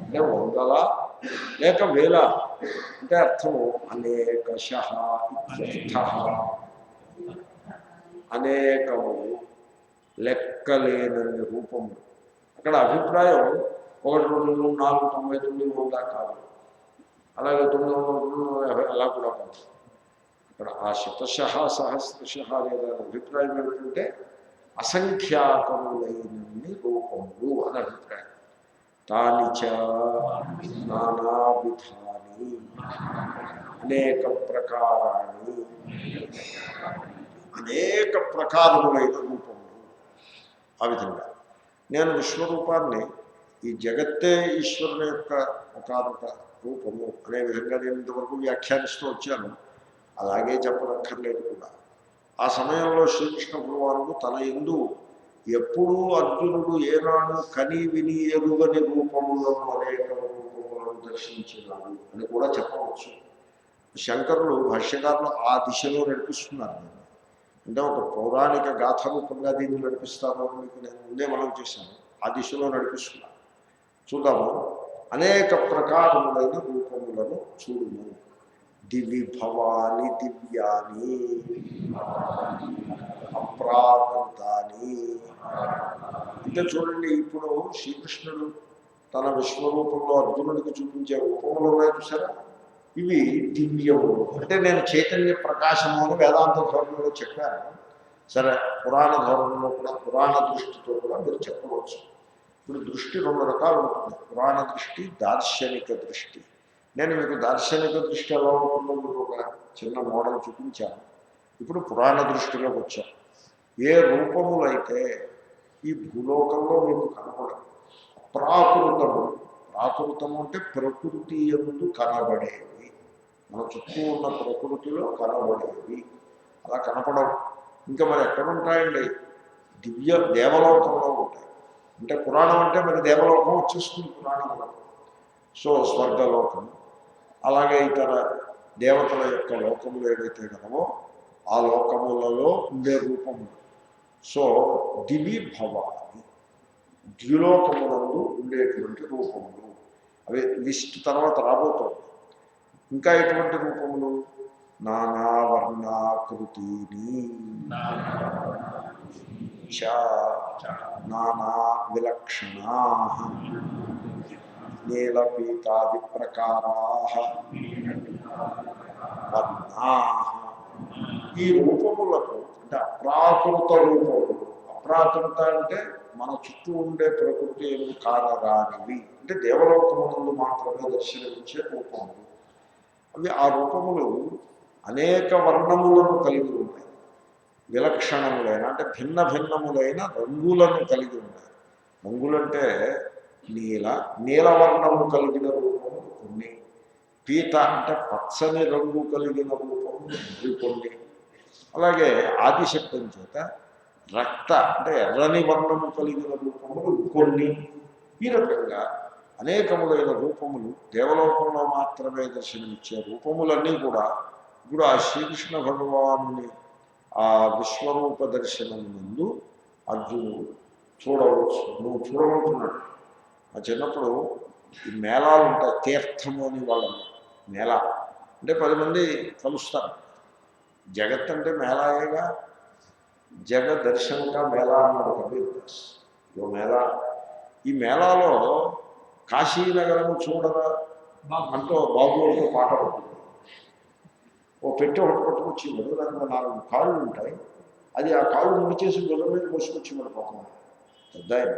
A: అంటే 100 లేక 1000 అంటే అర్థము అనేకశః ఇత్యర్థః. అనేకము, లెక్కలేనన్ని రూపములు. అక్కడ అభిప్రాయం 1, 2, 3, 4, 99, 100 కాదు. అలాగే 950 అలా కూడా కాదు. అక్కడ ఆ శతశః సహస్రశః లేదా అభిప్రాయం ఏమిటంటే అసంఖ్యాకములైనన్ని రూపములు అని అభిప్రాయం. తానిచ నానావిధాని, అనేక ప్రకారాన్ని, అనేక ప్రకారములైన రూపములు. ఆ విధంగా నేను విశ్వరూపాన్ని, ఈ జగత్తే ఈశ్వరుని యొక్క ఒకానొక రూపము అనే విధంగా నేను ఇంతవరకు వ్యాఖ్యానిస్తూ వచ్చాను. అలాగే చెప్పనక్కర్లేదు కూడా. ఆ సమయంలో శ్రీకృష్ణ భగవానుడు తన యందు ఎప్పుడూ అర్జునుడు ఏనాడు కని విని ఎరుగని రూపములను, అనేక రూపములను దర్శించినాడు అని కూడా చెప్పవచ్చు. శంకరులు భాష్యకారులు ఆ దిశలో నడిపిస్తున్నారు. అంటే ఒక పౌరాణిక గాథ రూపంగా దీన్ని నడిపిస్తాను అని మీకు నేను ముందే మనం చేశాను. ఆ దిశలో నడిపిస్తున్నాను. చూద్దాము. అనేక ప్రకారములైన రూపములను చూడుము. దివి భవాని దివ్యాని అప్రాకృతాని. అంటే చూడండి, ఇప్పుడు శ్రీకృష్ణుడు తన విశ్వరూపంలో అర్జునుడికి చూపించే రూపములు ఉన్నాయి చూసారా, ఇవి దివ్యములు. అంటే నేను చైతన్య ప్రకాశము అని వేదాంత ధోరణిలో చెప్పాను. సరే, పురాణ ధోరణిలో కూడా, పురాణ దృష్టితో కూడా మీరు చెప్పవచ్చు. ఇప్పుడు దృష్టి రెండు రకాలు ఉంటుంది, పురాణ దృష్టి, దార్శనిక దృష్టి. నేను మీకు దార్శనిక దృష్టి ఎలా ఉంటుందో మీకు ఒక చిన్న మోడల్ చూపించాను. ఇప్పుడు పురాణ దృష్టిలోకి వచ్చాను. ఏ రూపములైతే ఈ భూలోకంలో మీకు కనపడదు, ప్రాకృతము. ప్రాకృతము అంటే ప్రకృతి యందు కనబడేవి, మన చుట్టూ ఉన్న ప్రకృతిలో కనబడేవి. అలా కనపడవు. ఇంకా మరి ఎక్కడ ఉంటాయండి? దివ్య దేవలోకంలో ఉంటాయి. అంటే పురాణం అంటే మరి దేవలోకం వచ్చేస్తుంది పురాణంలో. సో స్వర్గలోకం, అలాగే ఇతర దేవతల యొక్క లోకములు ఏవైతే కలవో ఆ లోకములలో ఉండే రూపములు. సో దివి భవాని, ద్యులోకములందు ఉండేటువంటి రూపములు. అవి లిస్ట్ తర్వాత రాబోతోంది. ఇంకా ఎటువంటి రూపములు? నానావర్ణాకృతిని నానా విలక్షణా నీలపీతాది ప్రకారా వర్ణా. ఈ రూపములకు అంటే అప్రాకృత రూపములు. అప్రాకృత అంటే మన చుట్టూ ఉండే ప్రకృతి ఏమి కానరానివి, అంటే దేవలోకములందు మాత్రమే దర్శనమిచ్చే రూపములు. అవి ఆ రూపములు అనేక వర్ణములను కలిగి ఉన్నాయి. విలక్షణములైన అంటే భిన్న భిన్నములైన రంగులను కలిగి ఉన్నాయి. రంగులంటే నీలవర్ణము కలిగిన రూపము కొన్ని, పీత అంటే పచ్చని రంగు కలిగిన రూపము కొన్ని, అలాగే ఆదిశబ్దం చేత రక్త అంటే ఎర్రని వర్ణము కలిగిన రూపములు కొన్ని. ఈ రకంగా అనేకములైన రూపములు దేవలోకంలో మాత్రమే దర్శనమిచ్చే రూపములన్నీ కూడా ఇప్పుడు ఆ శ్రీకృష్ణ భగవానుని ఆ విశ్వరూప దర్శనం ముందు అర్జునుడు చూడవచ్చు. నువ్వు చూడబోతున్నాడు. ఆ చిన్నప్పుడు ఈ మేళాలు ఉంటాయి, తీర్థము అని వాళ్ళని. మేళ అంటే 10 మంది కలుస్తారు. జగత్ అంటే మేళాయేగా. జగ దర్శనంగా మేళా అన్నాడు కబీర్ దాస్. ఇదో మేళా. ఈ మేళాలో కాశీనగరం చూడరా అంటూ బాబు అంటూ పాట ఉంటుంది. ఓ పెట్టి ఒకటి పట్టుకొచ్చి ఇవ్వడు, దానికి 4 కాళ్ళు ఉంటాయి. అది ఆ కాళ్ళు ముడిచేసి గుర్రం మీద మోసుకొచ్చి ఇవ్వడు పాపం పెద్ద ఆయన.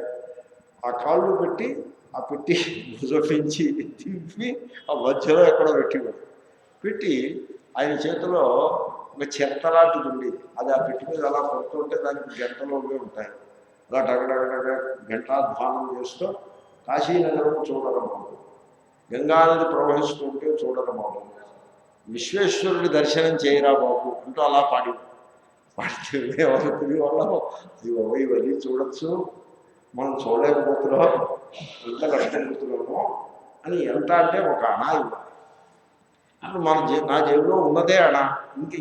A: ఆ కాళ్ళు పెట్టి ఆ పెట్టి భుజపించి తిప్పి ఆ మధ్యలో ఎక్కడో పెట్టి ఆయన చేతిలో ఒక చెత్తలాంటిది ఉండేది. అది ఆ పెట్టి మీద అలా కొడుతుంటే దానికి గంటలోనే ఉంటాయి. అలా డగడగడగ గంటాధ్వానం చేస్తూ కాశీనగరం చూడడం బాబు, గంగానది ప్రవహిస్తుంటే చూడడం బాబు, విశ్వేశ్వరుడి దర్శనం చేయరా బాబు అంటూ అలా పాడితే ఎవరికి వాళ్ళం ఇవన్నీ చూడొచ్చు, మనం చూడలేకపోతున్నాం, ఎంత కష్టపడుతున్నామో అని. ఎంత అంటే ఒక అణా ఇవ్వాలి. ఇప్పుడు నా జేబులో ఉన్నదే అణా.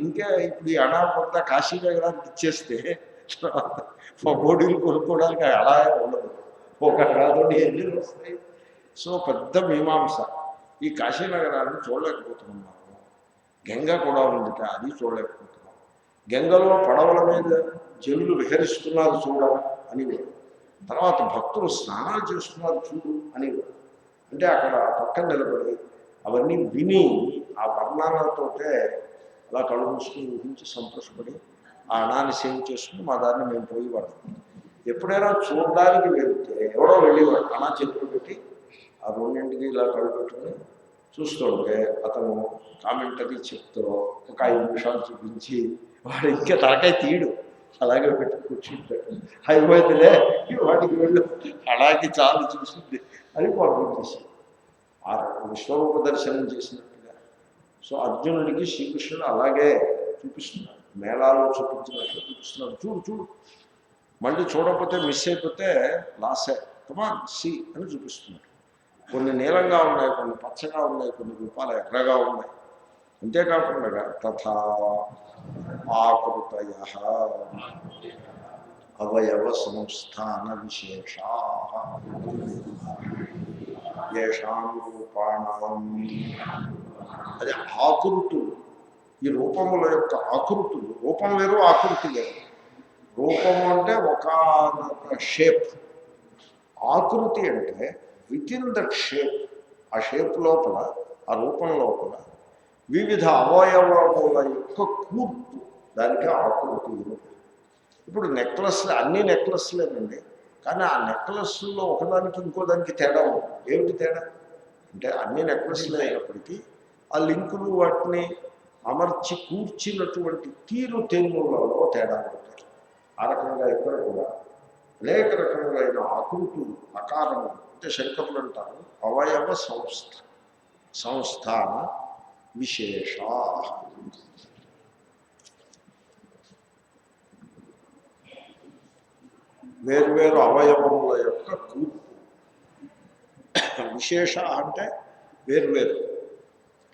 A: ఇంకా ఇప్పుడు ఈ అణా కొంత కాశీ నగరానికి ఇచ్చేస్తే పకోడీలు కొనుక్కోవడానికి అలా ఉండదు. ఒక అణాతో ఎన్ని వస్తాయి. సో పెద్ద మీమాంస. ఈ కాశీనగరాన్ని చూడలేకపోతున్నాం. గంగ కూడా ఉందిట, అది చూడలేకపోతున్నాం. గంగలో పడవల మీద జనులు విహరిస్తున్నారు చూడరా అని. తర్వాత భక్తులు స్నానాలు చేస్తున్నారు చూడు అని. అంటే అక్కడ పక్కన నిలబడి అవన్నీ విని ఆ వర్ణాలతోటే అలా కళ్ళు మూసుకుని ఊహించి సంతోషపడి ఆ అణాన్ని సేవ్ చేసుకుని మా దాన్ని మేము పోయేవాడు. ఎప్పుడైనా చూడడానికి వెళ్తే ఎవడో వెళ్ళేవాడు అణా చేతులు పెట్టి ఆ రెండింటికి ఇలా కళ్ళు పెట్టుకుని చూస్తుంటే అతను కామెంటరీ చెప్తూ ఒక 5 నిమిషాలు చూపించి వాడు ఇంకా తలకాయ తీయడు, అలాగే పెట్టి కూర్చుంటాడు. అయిపోతుందిలే వాటికి వెళ్ళు, అలాగే చాలు చూసింది అని పంపించేసి ఆ విశ్వరూప దర్శనం చేసినట్టుగా. సో అర్జునుడికి శ్రీకృష్ణుడు అలాగే చూపిస్తున్నాడు, మేళాలో చూపించినట్లు చూపిస్తున్నాడు. చూడు మళ్ళీ చూడకపోతే మిస్ అయిపోతే లాసే, కమాన్ సి అని చూపిస్తున్నాడు. కొన్ని నీలంగా ఉన్నాయి, కొన్ని పచ్చగా ఉన్నాయి, కొన్ని రూపాలు ఎర్రగా ఉన్నాయి. అంతేకాకుండా తథా ఆకృతయ అవయవ సంస్థాన విశేషా ఏషాం రూపాణం. అది ఆకృతులు. ఈ రూపముల యొక్క ఆకృతులు. రూపం వేరు, ఆకృతి వేరు. రూపము అంటే ఒక షేప్, ఆకృతి అంటే విత్ ఇన్ దట్ షేప్. ఆ షేప్ లోపల, ఆ రూపం లోపల వివిధ అవయవముల యొక్క కూర్పు, దానికి ఆకృతి. ఇప్పుడు నెక్లెస్లు, అన్ని నెక్లెస్లేనండి. కానీ ఆ నెక్లెస్లో ఒకదానికి ఇంకో దానికి తేడా ఉంది. ఏమిటి తేడా అంటే అన్ని నెక్లెస్లు అయినప్పటికీ ఆ లింకులు వాటిని అమర్చి కూర్చినటువంటి తీరు తెన్నులలో తేడా ఉంటాయి. ఆ రకంగా ఇక్కడ కూడా అనేక రకములైన ఆకృతులు ఆకారములు అంటే శంకరులు అంటారు అవయవ సంస్థాన విశేష. వేర్వేరు అవయవముల యొక్క కూర్పు. విశేష అంటే వేర్వేరు,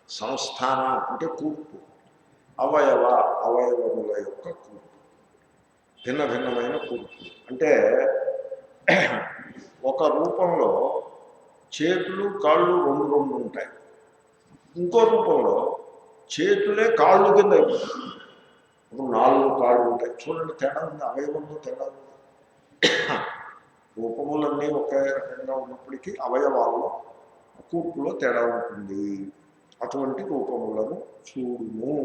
A: సంస్థాన అంటే కూర్పు, అవయవముల యొక్క కూర్పు, భిన్న భిన్నమైన కూర్పు. అంటే ఒక రూపంలో చేతులు కాళ్ళు రెండు రెండు ఉంటాయి, ఇంకో రూపంలో చేతులే కాళ్ళు కింద అయిపోతాయి. ఇప్పుడు 4 కాళ్ళు ఉంటాయి. చూడండి తేడా ఉంది, అవయవంలో తేడా ఉంది. రూపములన్నీ ఒకే రకంగా ఉన్నప్పటికీ అవయవాల్లో కూర్పులో తేడా ఉంటుంది. అటువంటి రూపములను చూడుము.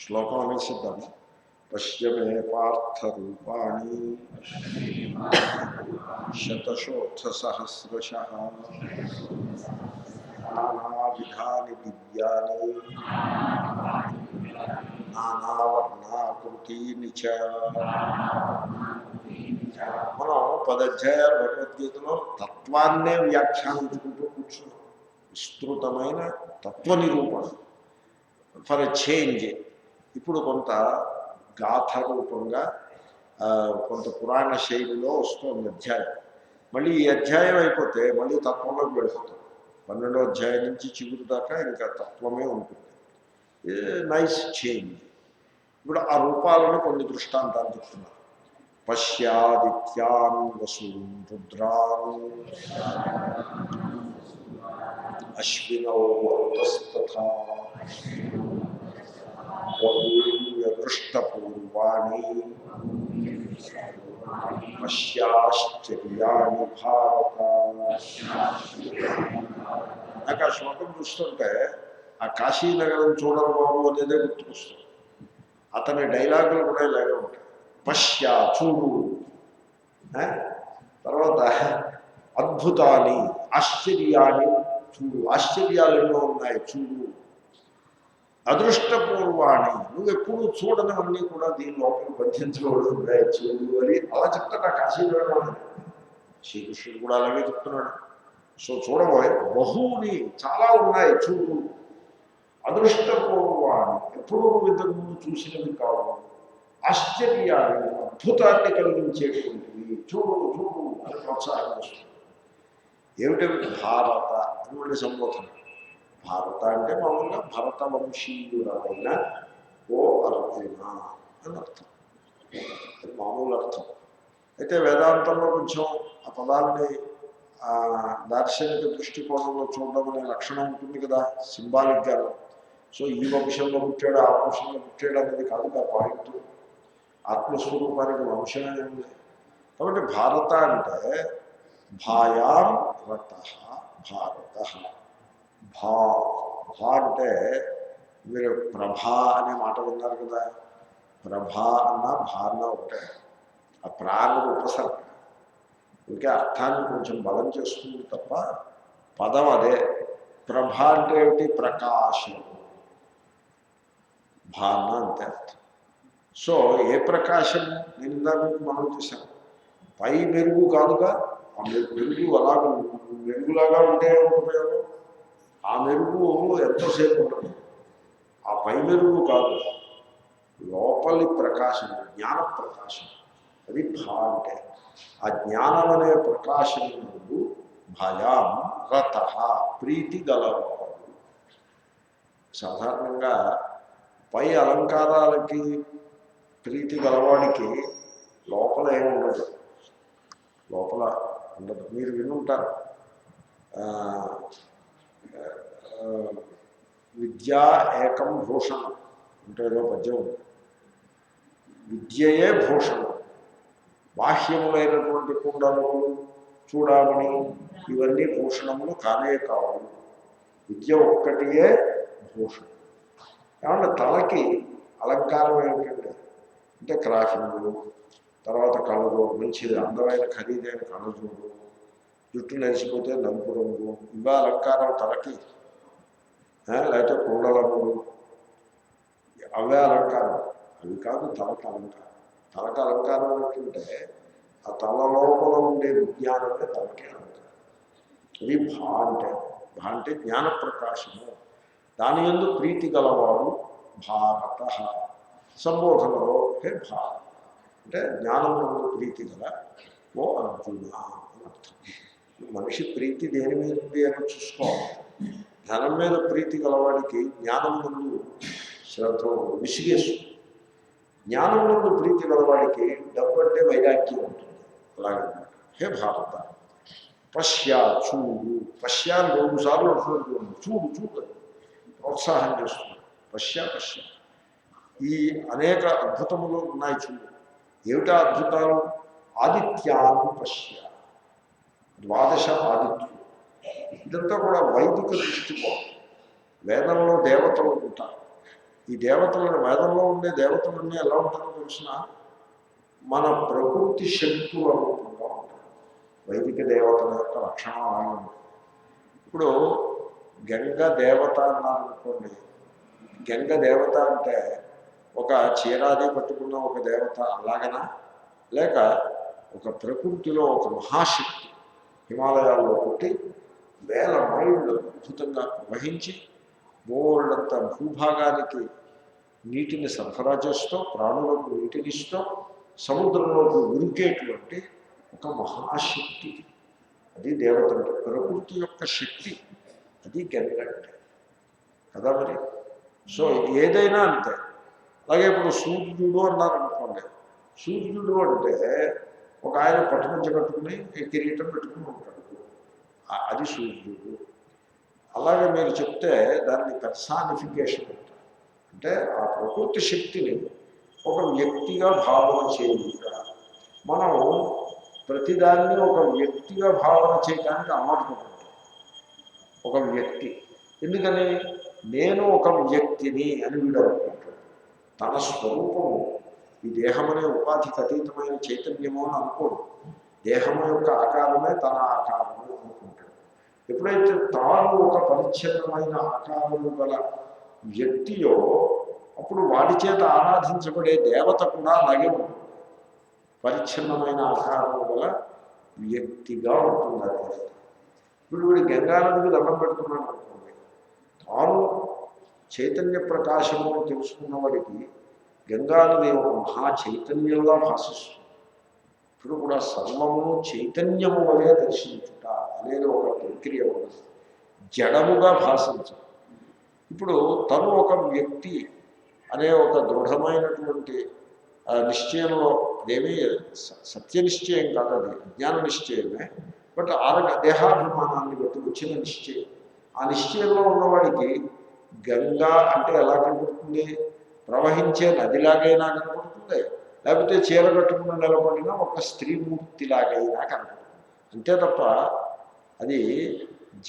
A: శ్లోకం అనేసిద్దాము. పశ్యమే పార్థ రూపాణి శతశోథసహస్రశః నానావిధాని దివ్యాని నానావర్ణాకృతీని చ. మనం 10 అధ్యాయాలు భగవద్గీతలో తత్వాన్నే వ్యాఖ్యానించుకుంటూ కూర్చున్నాం. విస్తృతమైన తత్వ నిరూపణ ఫర్ ఎ చేంజ్. ఇప్పుడు కొంత గాథ రూపంగా కొంత పురాణ శైలిలో వస్తుంది అధ్యాయం. మళ్ళీ ఈ అధ్యాయం అయిపోతే మళ్ళీ తత్వంలోకి వెళ్ళిపోతాం. 12వ అధ్యాయం నుంచి చిగురు దాకా ఇంకా తత్వమే ఉంటుంది. Nice change. ఇప్పుడు ఆ రూపాలను కొన్ని దృష్టాంతాలు చెప్తున్నారు. పశ్యాదిత్యాన్ వసూన్ రుద్రాన్ అశ్వినౌ మరుతస్తథా వృష్టపూర్వాణి పశ్యాశ్చర్యాణి భారత. నాకు ఆ శ్లోకం చూస్తుంటే ఆ కాశీనగరం చూడరు బాబు అనేదే గుర్తుకొస్తుంది. అతని డైలాగులు కూడా ఇలాగే ఉంటాయి. పశ్యా చూడు, తర్వాత అద్భుతాన్ని ఆశ్చర్యాన్ని చూడు, ఆశ్చర్యాలు ఎన్నో ఉన్నాయి చూడు, అదృష్టపూర్వాణి నువ్వు ఎప్పుడు చూడనివన్నీ కూడా దీని లోపల బంధించబడి ఉన్నాయి చూడు అని అలా చెప్తాడు. ఆ కాశీనగరం శ్రీకృష్ణుడు కూడా అలాగే చెప్తున్నాడు. సో చూడబోయే బహుని చాలా ఉన్నాయి చూడు, అదృష్టపూర్వాన్ని ఎప్పుడూ నువ్వు ఇంతకు ముందు చూసినవి కావు, ఆశ్చర్యాన్ని అద్భుతాన్ని కలిగించేటువంటివి చూడు చూడు అని ప్రోత్సాహం వస్తుంది. ఏమిటవి? భారత అని సంబోధన. భారత అంటే మామూలుగా భరత వంశీయుడైన ఓ అర్జున అని అర్థం. అది మామూలు అర్థం. అయితే వేదాంతంలో కొంచెం ఆ పదాలని దార్శనిక దృష్టికోణంలో చూడడం అనే లక్షణం ఉంటుంది కదా, సింబాలిక్గా. సో ఈ వంశంలో పుట్టాడు, ఆ వంశంలో పుట్టాడు అనేది కాదు ఆ పాయింట్. ఆత్మస్వరూపానికి వంశమే ఉంది. కాబట్టి భారత అంటే భాయాం రత భారత. భా అంటే మీరు ప్రభా అనే మాట విన్నారు కదా, ప్రభా అన్న భా అన్న ఒకటే. ఆ ప్రాణుడు ఉపసర్గ ఇంకే అర్థాన్ని కొంచెం బలం చేస్తుంది తప్ప పదం అదే. ప్రభ అంటే ఏమిటి? ప్రకాశం. భాన అంతే అర్థం. సో ఏ ప్రకాశం? నేను ఇందాక మనం చేశాను, పై మెరుగు కాదుగా. ఆ మెరుగు అలాగ మెరుగులాగా ఉంటే ఉపయోగం. ఆ మెరుగు ఎంతోసేపు ఉంటుంది. ఆ పై మెరుగు కాదు, లోపలి ప్రకాశం, జ్ఞాన ప్రకాశం. అది భా అంటే ఆ జ్ఞానం అనే ప్రకాశం నుండి భయాం రత ప్రీతి గలవాడు. సాధారణంగా పై అలంకారాలకి ప్రీతి గలవాడికి లోపల ఏముండదు, లోపల ఉండదు. మీరు వినుంటారు విద్యా ఏకం భూషణం అంటే ఏదో పద్యం ఉంది. విద్యయే భూషణం. బాహ్యములైనటువంటి కుండములు చూడమని ఇవన్నీ భూషణములు కానే కావు. విద్య ఒక్కటియే భూషణం. ఏమంటే తలకి అలంకారం ఏమిటంటే అంటే క్రాఫింగ్లు, తర్వాత కళ్ళజోడు, మంచిది అందమైన ఖరీదైన కళ్ళజోడు, జుట్టు నలిసిపోతే నలుపు రంగు, ఇవా అలంకారం తలకి, లేకపోతే కుండలములు, అవే అలంకారం. అవి కాదు తలకి అలంకారం. తలకి అలంకారం ఏంటంటే ఆ తల లోపల ఉండే విజ్ఞానమే తలకి అలంకారం. ఇది భా అంటే జ్ఞాన ప్రకాశము. దాని యందు ప్రీతి గలవాడు భారత. సంబోధనలో హే భారత అంటే జ్ఞానమునందు ప్రీతి గల ఓ అర్జున అని అర్థం. మనిషి ప్రీతి దేని మీద ఉంది అని చూసుకోవాలి. ధనం మీద ప్రీతి గలవాడికి జ్ఞానం ముందు శ్రద్ధ విసిగేస్తుంది. జ్ఞానం ముందు ప్రీతి గలవాడికి డబ్బు అంటే వైరాగ్యం ఉంటుంది. అలాగే హే భారత పశ్య చూడు. పశ్య 2 సార్లు అంటున్నట్టు చూడు చూడు ప్రోత్సాహం చేస్తున్నాడు. పశ్య ఈ అనేక అద్భుతములు ఉన్నాయి చూడు. ఏమిటా అద్భుతాలు? ఆదిత్యాన్ని పశ్య, 12 ఆదిత్యులు. ఇదంతా కూడా వైదిక దృష్టికోణం. వేదంలో దేవతలు ఉంటారు. ఈ దేవతలను, వేదంలో ఉండే దేవతలన్నీ ఎలా ఉంటారో తెలిసిన మన ప్రకృతి శక్తుల రూపంగా ఉంటారు. వైదిక దేవతల యొక్క లక్షణం అలాగే ఉంటుంది. ఇప్పుడు గంగ దేవత అన్నారనుకోండి. గంగ దేవత అంటే ఒక చీరాది పట్టుకున్న ఒక దేవత అలాగనా? లేక ఒక ప్రకృతిలో ఒక మహాశక్తి హిమాలయాల్లో పుట్టి 1000 మైళ్ళు అద్భుతంగా ప్రవహించి బోల్డంత భూభాగానికి నీటిని సరఫరా చేస్తూ, ప్రాణులకు నీటినిస్తూ, సముద్రంలోకి ఉరికేటువంటి ఒక మహాశక్తి. అది దేవత అంటే ప్రకృతి యొక్క శక్తి. అది గంగ అంటే కదా మరి. సో ఏదైనా అంతే. అలాగే ఇప్పుడు సూర్యుడు అన్నారనుకోండి. సూర్యుడు అంటే ఒక ఆయన పట్టుమంచి కట్టుకుని కిరీటం పెట్టుకుని ఉంటాడు, అది సూర్యుడు. అలాగే మీరు చెప్తే దాన్ని పర్సానిఫికేషన్ అంటారు. అంటే ఆ ప్రకృతి శక్తిని ఒక వ్యక్తిగా భావన చేయుట. మనం ప్రతిదాన్ని ఒక వ్యక్తిగా భావన చేయడానికి అలవాటు పడుతుంటాం. ఒక వ్యక్తి ఎందుకని? నేను ఒక వ్యక్తిని అని వీడు అనుకుంటాడు. తన స్వరూపము ఈ దేహం అనే ఉపాధికి అతీతమైన చైతన్యము అని అనుకోడు. దేహము యొక్క ఆకారమే తన ఆకారము అనుకుంటాడు. ఎప్పుడైతే తాను ఒక పరిచ్ఛిన్నమైన ఆకారము గల వ్యక్తియో అప్పుడు వాడి చేత ఆరాధించబడే దేవత కూడా అలాగే ఉంటుంది. పరిచ్ఛిన్నమైన ఆకారము గల వ్యక్తిగా ఉంటుంది ఆ దేవత. ఇప్పుడు వీడు గంగానదికి దండం పెడుతున్నాడు అనుకోండి. తాను చైతన్య ప్రకాశము అని తెలుసుకున్న వాడికి గంగానది ఒక మహా చైతన్యంగా భాషిస్తుంది. ఇప్పుడు కూడా సర్వము చైతన్యము వలె దర్శించుట అనేది ఒక ప్రక్రియ ఉన్నది. జడముగా భాషించదు. ఇప్పుడు తను ఒక వ్యక్తి అనే ఒక దృఢమైనటువంటి నిశ్చయంలో అదేమీ సత్యనిశ్చయం కాదు, అది అజ్ఞాన నిశ్చయమే. బట్ దేహాభిమానాన్ని బట్టి వచ్చిన నిశ్చయం. ఆ నిశ్చయంలో ఉన్నవాడికి గంగా అంటే ఎలా కనపడుతుంది? ప్రవహించే నదిలాగైనా కనపడుతుంది, లేకపోతే చీర కట్టుకుని నిలబడిన ఒక స్త్రీమూర్తిలాగైనా కనపడుతుంది. అంతే తప్ప అది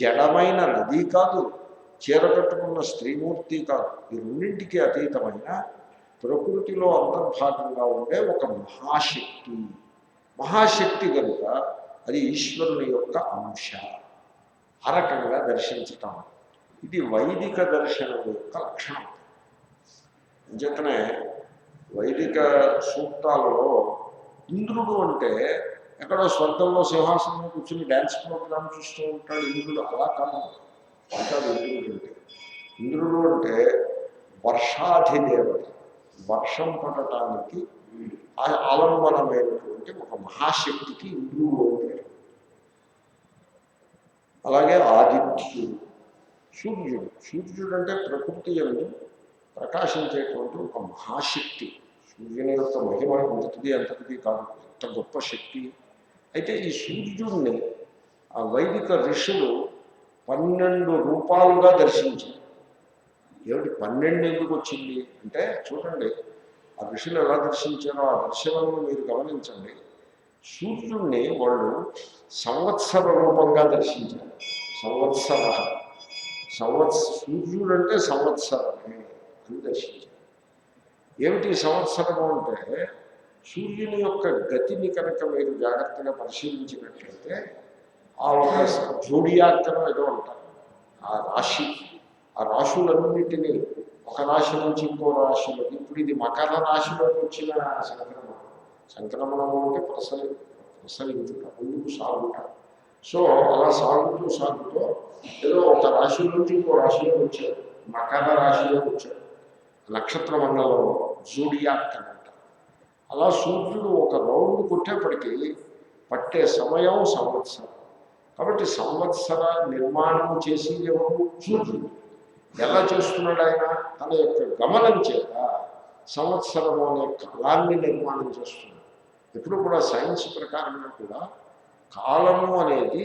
A: జడమైన నది కాదు, చీర కట్టుకున్న స్త్రీమూర్తి కాదు. ఈ రెండింటికి అతీతమైన ప్రకృతిలో అంతర్భాగంగా ఉండే ఒక మహాశక్తి. మహాశక్తి కనుక అది ఈశ్వరుని యొక్క అంశ. ఆ రకంగా దర్శించటం ఇది వైదిక దర్శనం యొక్క లక్షణం. అంచేతనే వైదిక సూక్తాలలో ఇంద్రుడు అంటే ఎక్కడో స్వర్గంలో సింహాసనంలో కూర్చుని డ్యాన్స్ ప్రోగ్రామ్ చూస్తూ ఉంటాడు ఇంద్రుడు. అలా కాదు. ఇంద్రుడు అంటే ఇంద్రుడు అంటే వర్షాధిదేవత. వర్షం పడటానికి ఆలంబనమైనటువంటి ఒక మహాశక్తికి ఇంద్రుడు అంటే. అలాగే ఆదిత్యుడు, సూర్యుడు. సూర్యుడు అంటే ప్రకృతి యందు ప్రకాశించేటువంటి ఒక మహాశక్తి. సూర్యుని యొక్క మహిమ ఇంతటిది అంతటిది కాదు, ఎంత గొప్ప శక్తి. అయితే ఈ సూర్యుడిని ఆ వైదిక ఋషులు 12 రూపాలుగా దర్శించారు. ఏమిటి 12 ఎందుకు వచ్చింది అంటే చూడండి, ఆ ఋషులు ఎలా దర్శించారో ఆ దర్శనాలను మీరు గమనించండి. సూర్యుడిని వాళ్ళు సంవత్సర రూపంగా దర్శించారు. సూర్యుడు అంటే సంవత్సరమే అని దర్శించారు. ఏమిటి సంవత్సరము అంటే సూర్యుని యొక్క గతిని కనుక మీరు జాగ్రత్తగా పరిశీలించినట్లయితే ఆ ఒక జోడియాక్కను ఏదో అంటారు, ఆ రాశులన్నిటినీ ఒక రాశి నుంచి ఇంకో రాశిలోకి, ఇప్పుడు ఇది మకర రాశిలోకి వచ్చిన సంక్రమణం. సంక్రమణము అంటే ప్రసరించుట, ముందుకు సాగుట. సో అలా సాగుతూ ఏదో ఒక రాశి నుంచి ఇంకో రాశిలోకి వచ్చారు, మకర రాశిలోకి వచ్చారు, నక్షత్ర మండలంలో జోడియాక్ అని అంటారు. అలా సూర్యుడు ఒక రౌండ్ కొట్టేప్పటికీ పట్టే సమయం సంవత్సరం. కాబట్టి సంవత్సర నిర్మాణం చేసి ఎవరు? సూర్యుడు. ఎలా చేస్తున్నాడు ఆయన? తన యొక్క గమనం చేత సంవత్సరము అనే కాలాన్ని నిర్మాణం చేస్తున్నాడు. ఎప్పుడు కూడా సైన్స్ ప్రకారంగా కూడా కాలము అనేది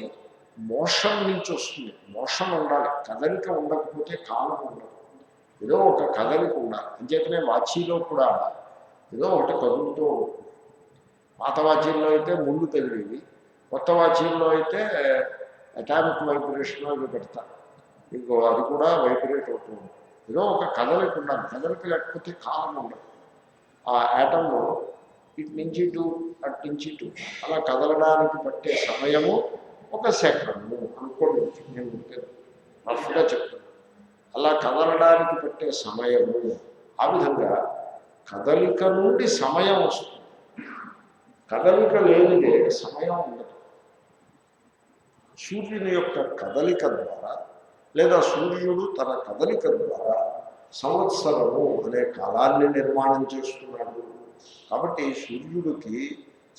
A: మోషన్ నుంచి వస్తుంది. మోషన్ ఉండాలి, కదలిక ఉండకపోతే కాలం ఉండదు. ఏదో ఒక కదలిక ఉండాలి. అంచేతనే వాచీలో కూడా ఏదో ఒకటి కదులుతూ ఉంటుంది. పాత వాచీల్లో అయితే ముళ్ళు తగిలేవి, కొత్త వాచీల్లో అయితే అటామిక్ వైబ్రేషన్ అవి పెడతారు. ఇంకో అది కూడా వైబ్రేట్ అవుతూ ఉంటుంది. ఏదో ఒక కదలిక ఉండాలి. కదలిక లేకపోతే కాలం ఉండదు. ఆ యాటంలో ఇటు నుంచి ఇటు, అటు నుంచి ఇటు అలా కదలడానికి పట్టే సమయము ఒక సెకండు అనుకోండి. నేను రఫ్గా చెప్తాను. అలా కదలడానికి పట్టే సమయము, ఆ విధంగా కదలిక నుండి సమయం వస్తుంది. కదలిక లేనిదే సమయం ఉండదు. సూర్యుని యొక్క కదలిక ద్వారా లేదా సూర్యుడు తన కదలిక ద్వారా సంవత్సరము అనే కాలాన్ని నిర్మాణం చేస్తున్నాడు. కాబట్టి సూర్యుడికి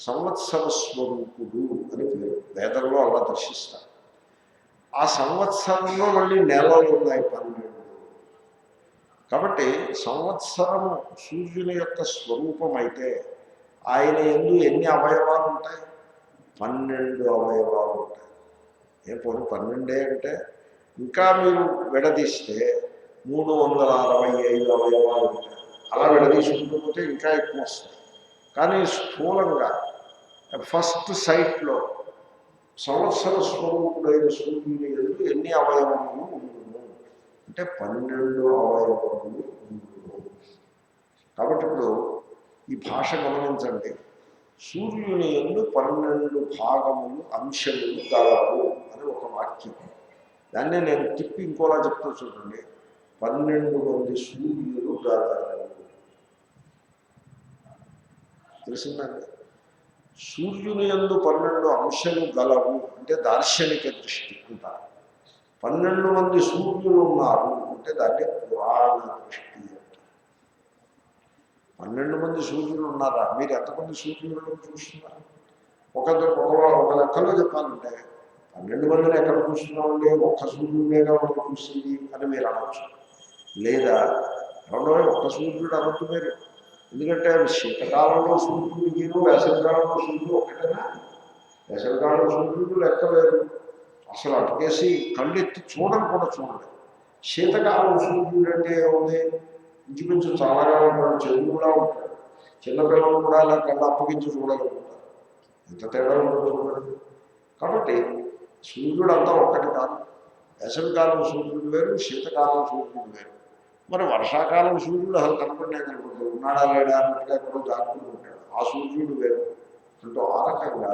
A: సంవత్సర స్వరూపుడు అని పేరు. వేదంలో అలా దర్శిస్తారు. ఆ సంవత్సరంలో మళ్ళీ నెలలు ఉన్నాయి 12. కాబట్టి సంవత్సరము సూర్యుని యొక్క స్వరూపం అయితే ఆయన యందు ఎన్ని అవయవాలు ఉంటాయి? 12 అవయవాలు ఉంటాయి. ఏ పోనీ 12 అంటే ఇంకా మీరు విడదీస్తే 365 అవయవాలు ఉంటాయి. అలా విడదీసుకుంటూ ఇంకా ఎక్కువ వస్తాయి. కానీ స్థూలంగా ఫస్ట్ సైట్లో సంవత్సర స్వరూపుడైన సూర్యుని యందు ఎన్ని అవయవములు ఉండును అంటే 12 అవయవములు ఉండును. కాబట్టి ఇప్పుడు ఈ భాష గమనించండి. సూర్యుని యందు 12 భాగములు అంశములు గలవు అని ఒక వాక్యం. దాన్నే నేను తిప్పి ఇంకోలా చెప్తా చూడండి. 12 మంది సూర్యులు గలవు. తెలిసిందండి? సూర్యుని యందు 12 అంశాలు గలవు అంటే దార్శనిక దృష్టి అంటారు. 12 మంది సూర్యులు ఉన్నారు అంటే దాన్ని పురాణ దృష్టి అంటారు. 12 మంది సూర్యులు ఉన్నారా? మీరు ఎంతమంది సూర్యులను చూస్తున్నారు? ఒక లెక్కలో చెప్పాలంటే 12 మందిని ఎక్కడ చూస్తున్నామండి? ఒక్క సూర్యుడినేగా మనం చూసింది అని మీరు అనవచ్చు. లేదా ఒక్క సూర్యుడు అనొద్దు మీరు. ఎందుకంటే శీతకాలంలో సూర్యుడు, వేసవికాలంలో సూర్యుడు ఒకటేనా? వేసవికాలంలో సూర్యుడు లెక్క లేదు. అసలు అటుకేసి కళ్ళెత్తి చూడడం కూడా చూడండి. శీతకాలం సూర్యుడు అంటే ఏముంది? ఇంచుమించు చాలాగా ఉంటాడు, చెరువులా ఉంటాడు. చిన్నపిల్లలు కూడా అలా కళ్ళు అప్పగించి చూడగలుగుతారు. ఎంత తేడా ఉండదు చూడండి. కాబట్టి సూర్యుడు అంతా ఒక్కటి కాదు. వేసవికాలం సూర్యుడు వేరు, శీతకాలం సూర్యుడు వేరు. మరి వర్షాకాలం సూర్యుడు అసలు కనపడినా కనపడదు, ఉన్నాడా లేడా అన్నట్టుగా కూడా జాగ్రత్తగా ఉంటాడు. ఆ సూర్యుడు వేరు అంటూ ఆ రకంగా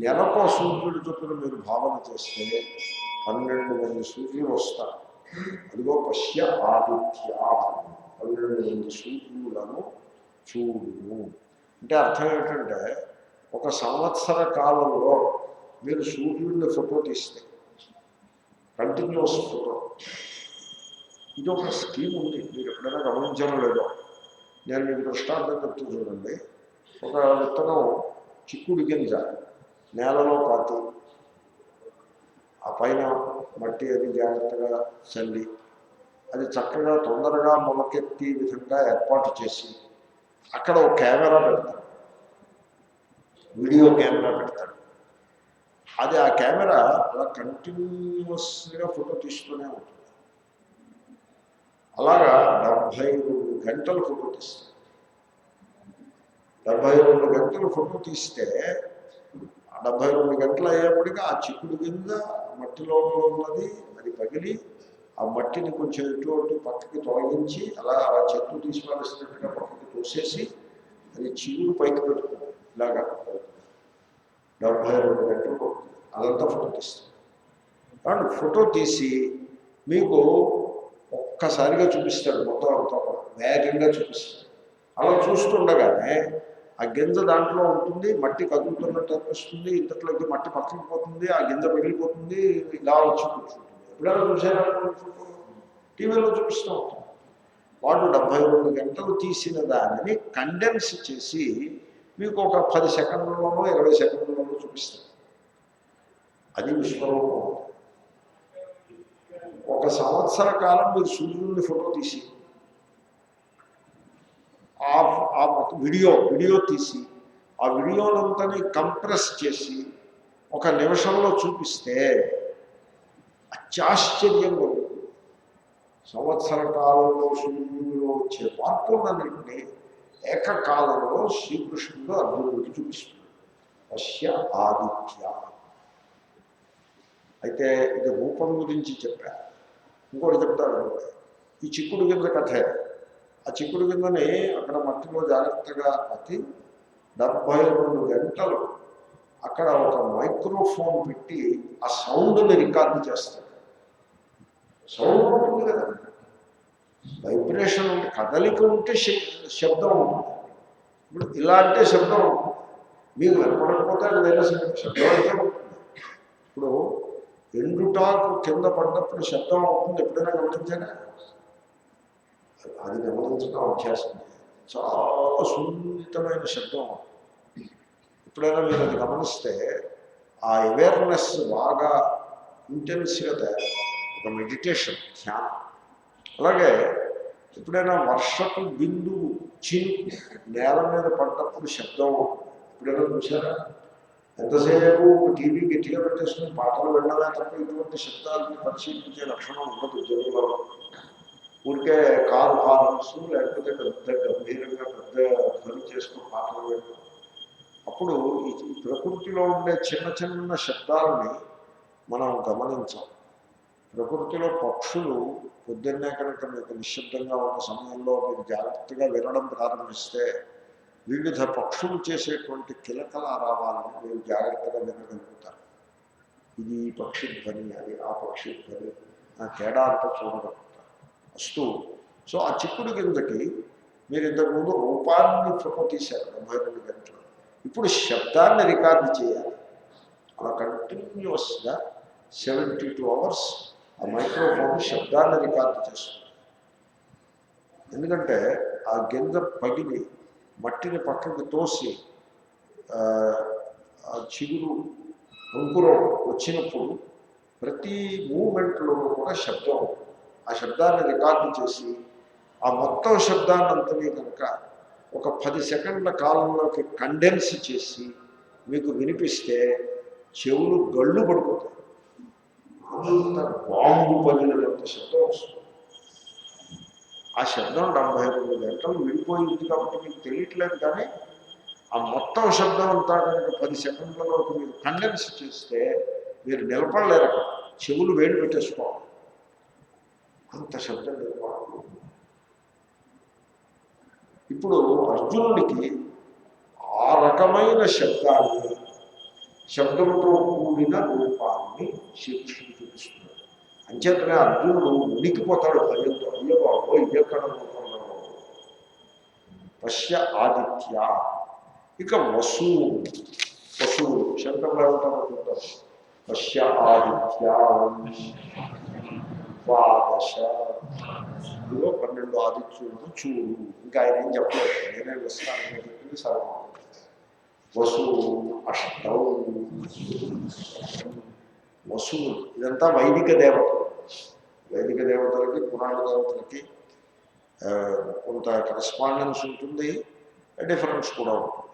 A: నెలకో సూర్యుడి చొప్పున మీరు భావన చేస్తే 12 మంది సూర్యులు వస్తారు. అదిగో పశ్య ఆదిత్య, 12 మంది సూర్యులను చూడును అంటే అర్థం ఏంటంటే ఒక సంవత్సర కాలంలో మీరు సూర్యుడిని ఫోటో తీస్తే కంటిన్యూస్ ఫోటో, ఇది ఒక స్కీమ్ ఉంది. మీరు ఎప్పుడైనా గమనించారో లేదో నేను మీకు దృష్టాంతం చెప్తూ చూడండి. ఒక విత్తనం చిక్కుడు గింజ నేలలో పాతి ఆ పైన మట్టి అది జాగ్రత్తగా చల్లి అది చక్కగా తొందరగా మొలకెత్తి విధంగా ఏర్పాటు చేసి అక్కడ ఒక కెమెరా పెడతాడు, వీడియో కెమెరా పెడతాడు. అది ఆ కెమెరా అలా కంటిన్యూస్గా ఫోటో తీస్తూనే ఉంటుంది. అలాగా 72 గంటలు ఫోటో తీస్తాడు. 72 గంటలు ఫోటో తీస్తే 72 గంటలు అయ్యేప్పటికీ ఆ చిక్కుడు కింద మట్టిలో ఉన్నది అది పగిలి ఆ మట్టిని కొంచెం ఇటువంటి పక్కకి తొలగించి అలా చెట్టు తీసి పారేసినట్టుగా పక్కకి తోసేసి అది చిగురు పైకి పెట్టుకుంది ఇలాగా 72 గంటలు అదంతా ఫోటో తీస్తాం. కాబట్టి ఫోటో తీసి మీకు ఒక్కసారిగా చూపిస్తాడు, మొత్తం అంతా వేగంగా చూపిస్తాడు. అలా చూస్తుండగానే ఆ గింజ దాంట్లో ఉంటుంది, మట్టి కదులుతున్నట్టు అనిపిస్తుంది, ఇంతట్లోకి మట్టి పక్కకి పోతుంది, ఆ గింజ పగిలిపోతుంది, ఇలా వచ్చి కూర్చుంటుంది. ఎప్పుడైనా చూసారా? టీవీలో చూపిస్తూ ఉంటాం. వాడు 72 గంటలు తీసిన దానిని కండెన్స్ చేసి మీకు ఒక 10 సెకండ్లలోనో 20 సెకండ్లలోనో చూపిస్తాడు. అది విశ్వరూపం. ఒక సంవత్సర కాలం మీరు సూర్యుడిని ఫోటో తీసి ఆ వీడియో తీసి ఆ వీడియోనంతని కంప్రెస్ చేసి ఒక నిమిషంలో చూపిస్తే అత్యాశ్చర్యంగా ఉంటుంది. సంవత్సర కాలంలో సూర్యుడిలో వచ్చే మార్పులన్నింటినీ ఏకకాలంలో శ్రీకృష్ణుడు అర్జునుడికి చూపిస్తున్నాడు. పశ్య ఆదిత్య. అయితే ఇది రూపం గురించి చెప్పా. ఇంకోటి చెప్తాడు. ఈ చిక్కుడు గింజ కథే. ఆ చిక్కుడు గింజని అక్కడ మట్టిలో జాగ్రత్తగా అతి 72 గంటలు అక్కడ ఒక మైక్రోఫోన్ పెట్టి ఆ సౌండ్ని రికార్డు చేస్తాడు. సౌండ్ ఉంటుంది కదా, వైబ్రేషన్ ఉంటే, కదలిక ఉంటే శబ్దం ఉంటుంది. ఇప్పుడు ఇలా అంటే శబ్దం ఉంటుంది, మీకు వినపడకపోతే అది వేరే శబ్దం అయితే ఉంటుంది. ఇప్పుడు ఎండుటాకు కింద పడ్డప్పుడు శబ్దం అవుతుంది, ఎప్పుడైనా గమనించారా? అది గమనించడం అభ్యాసం. చాలా సున్నితమైన శబ్దం. ఎప్పుడైనా మీరు అది గమనిస్తే ఆ అవేర్నెస్ బాగా ఇంటెన్స్గా తయారు, ఒక మెడిటేషన్, ధ్యానం. అలాగే ఎప్పుడైనా వర్షపు బిందువు చినుకు నేల మీద పడ్డప్పుడు శబ్దం ఎప్పుడైనా చూసారా? ఎంతసేపు టీవీ గట్టిగా పెట్టేసుకుని పాటలు వినడమే తప్ప ఇటువంటి శబ్దాలను పరిశీలించే లక్షణం ఉండదు జనులలో. ఊరికే కారు హార్న్స్ లేకపోతే పెద్ద గంభీరంగా పెద్ద ధ్వని చేసుకుని పాటలు వినడం. అప్పుడు ఈ ప్రకృతిలో ఉండే చిన్న చిన్న శబ్దాలని మనం గమనించాం. ప్రకృతిలో పక్షులు పొద్దున్నే కనుక మీకు నిశ్శబ్దంగా ఉన్న సమయంలో మీరు జాగ్రత్తగా వినడం ప్రారంభిస్తే వివిధ పక్షులు చేసేటువంటి కిలకలారావాలను మీరు జాగ్రత్తగా వినగలుగుతారు. ఇది ఈ పక్షి ధ్వని, అది ఆ పక్షి ధ్వని, ఆ తేడా అంతా చూడగలుగుతారు. వస్తూ సో ఆ చిక్కుడు గింజకి మీరు ఇంతకుముందు రూపాన్ని ఫోటో తీశారు 72 గంటలు. ఇప్పుడు శబ్దాన్ని రికార్డు చేయాలి. అలా కంటిన్యూస్గా 72 అవర్స్ ఆ మైక్రోఫోన్ శబ్దాన్ని రికార్డు చేస్తుంది. ఎందుకంటే ఆ గింజ పగిలి మట్టిని పక్కకి తోసి ఆ చిగురు అంకురం వచ్చినప్పుడు ప్రతి మూమెంట్లోనూ కూడా శబ్దం ఉంటుంది. ఆ శబ్దాన్ని రికార్డు చేసి ఆ మొత్తం శబ్దాన్ని అంతనే కనుక ఒక 10 సెకండ్ల కాలంలోకి కండెన్స్ చేసి మీకు వినిపిస్తే చెవులు గళ్ళు పడిపోతాయి. అంత బాంబు పగిలినంత శబ్దం వస్తుంది. ఆ శబ్దం 72 గంటలు విడిపోయింది కాబట్టి మీకు తెలియట్లేదు. కానీ ఆ మొత్తం శబ్దం అంతా కనుక 10 సెకండ్లలోకి మీరు కండెన్స్ చేస్తే మీరు నిలబడలేరు. అక్కడ చెవులు వేడి పెట్టేసుకోవాలి, అంత శబ్దం నిలబడాలి. ఇప్పుడు అర్జునుడికి ఆ రకమైన శబ్దాన్ని, శబ్దంతో కూడిన రూపాన్ని శ్రీకృష్ణుడు చూపిస్తున్నాడు. అంచేతనే అర్జునుడు ఉనికిపోతాడు భయంతో. అయ్యో బాబో ఇదెక్కడ రూపంలో. పశ్య ఆదిత్య. ఇక వసువు, శంకర్లు ఏమంటారు? పశ్య ఆదిత్య ద్వాదశ. ఇదిగో 12 ఆదిత్యులను చూడు. ఇంకా ఆయన ఏం చెప్పలేదు, నేనే విస్తారంగా చెప్పింది సర్వం. వసువు అష్టౌ. వసువు ఇదంతా వైదిక దేవతలు. వైదిక దేవతలకి పురాణ దేవతలకి కొంత కరెస్పాండెన్స్ ఉంటుంది, డిఫరెన్స్ కూడా ఉంటుంది.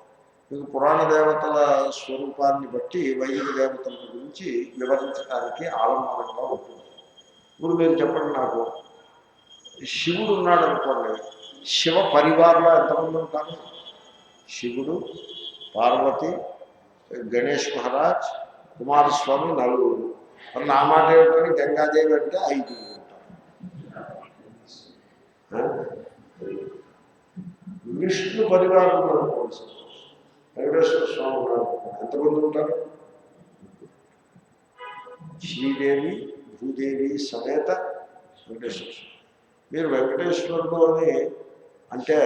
A: మీకు పురాణ దేవతల స్వరూపాన్ని బట్టి వైదిక దేవతల గురించి వివరించడానికి ఆలంబనంగా ఉంటుంది. ఇప్పుడు మీరు చెప్పండి నాకు, శివుడు ఉన్నాడు అనుకోండి, శివ పరివారంలో ఎంతమంది ఉంటారు? శివుడు, పార్వతి, గణేష్ మహారాజ్, కుమారస్వామి, నలుగురు. నా మాట ఏమిటని గంగాదేవి అంటే 5 ఉంటారు. విష్ణు పరివారం అనుకోవాల్సి వెంకటేశ్వర స్వామి ఉన్నారు. ఎంతమంది ఉంటారు? శ్రీదేవి భూదేవి సమేత వెంకటేశ్వర స్వామి. మీరు వెంకటేశ్వరుడు అని అంటే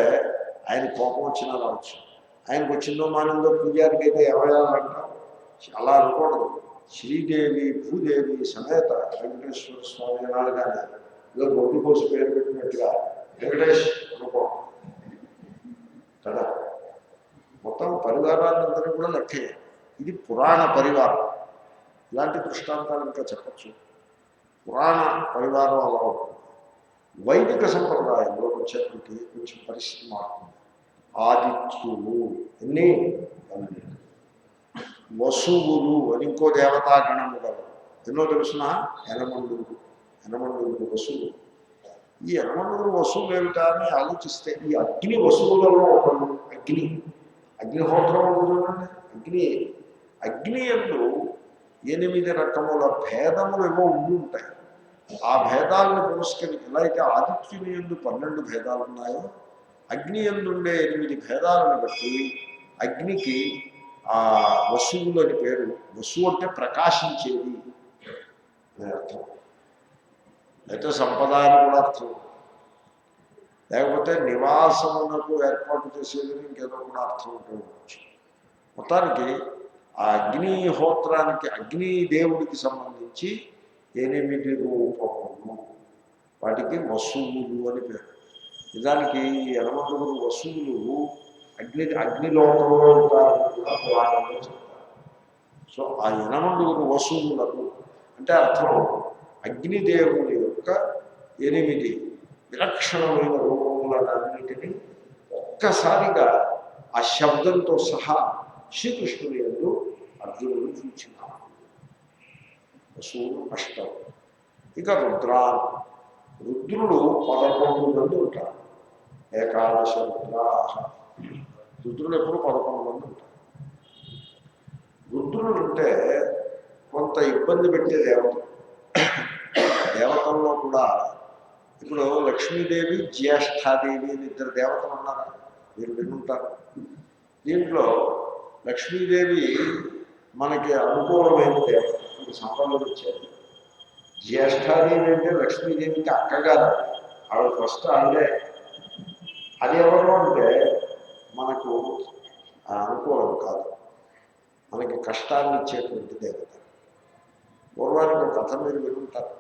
A: ఆయన కోపం వచ్చినా రావచ్చు. ఆయనకు వచ్చిందో మానిందో పూజారికి అయితే ఎవరంటాం, అలా అనుకోవడం. శ్రీదేవి భూదేవి సమేత వెంకటేశ్వర స్వామి అనాలి. కానీ ఏదో గొడ్డు కోసం పేరు పెట్టినట్టుగా వెంకటేష్ అనుకోవడం కదా. మొత్తం పరివారాలందరూ కూడా లెక్కే. ఇది పురాణ పరివారం. ఇలాంటి దృష్టాంతాలు ఇంకా చెప్పచ్చు. పురాణ పరివారం అలా ఉంటుంది. వైదిక సంప్రదాయంలో వచ్చేప్పటికి కొంచెం పరిస్థితి మారుతుంది. ఆదిత్యులు ఎన్ని, వసువులు అని ఇంకో దేవతాగణము గలరు. ఎన్నో తెలుసిన యనమండుగురు, యనమండుగురు వసువు. ఈ యనమండుగురు వసువులు ఏమిటా అని ఆలోచిస్తే ఈ అగ్ని వసువులలో ఒకడు. అగ్నిహోత్రం చూడండి. అగ్ని యందు 8 రకముల భేదములు ఏవో ఉండి ఉంటాయి. ఆ భేదాలను పురస్కరించి ఎలా అయితే ఆదిత్యుని యందు 12 భేదాలు ఉన్నాయో, అగ్ని యందుండే 8 భేదాలను బట్టి అగ్నికి ఆ వసువులు అని పేరు. వసువు అంటే ప్రకాశించేది అని అర్థం. అయితే సంపద అని కూడా అర్థం. లేకపోతే నివాసమునకు ఏర్పాటు చేసేది ఇంకేదో కూడా అర్థం ఉండవచ్చు. మొత్తానికి ఆ అగ్నిహోత్రానికి, అగ్ని దేవుడికి సంబంధించి 8 రూపములు, వాటికి వసువులు అని పేరు. నిజానికి 8 వసువులు అగ్నిలోకంలో ఉంటారని కూడా పురాణంలో చెప్తారు. సో ఆ 8 వసువులకు అంటే అర్థం అగ్నిదేవుని యొక్క 8 విలక్షణమైన రూపములన్నింటినీ ఒక్కసారిగా ఆ శబ్దంతో సహా శ్రీకృష్ణుని యందు అర్జునుడు చూచినాడు. వసువులు అష్టం. ఇక రుద్రుడు 11 మంది ఉంటారు. ఏకాదశ రుద్రులు ఎప్పుడు 11 మంది ఉంటారు. రుద్రులు అంటే కొంత ఇబ్బంది పెట్టే దేవతలు. దేవతల్లో కూడా ఇప్పుడు లక్ష్మీదేవి, జ్యేష్ఠాదేవి అని 2 దేవతలు ఉన్నారు. మీరు వినుంటారు. దీంట్లో లక్ష్మీదేవి మనకి అనుకూలమైన దేవత, సంపదలు వచ్చేది. జ్యేష్ఠాదేవి అంటే లక్ష్మీదేవికి అక్కగారు. ఆవిడ ఫస్ట్ ఆవిడే. అది ఎవరు అంటే మనకు అనుకూలం కాదు, మనకి కష్టాన్ని ఇచ్చేటువంటి దేవత. పూర్వానికి ఒక కథ మీరు వినుంటారు.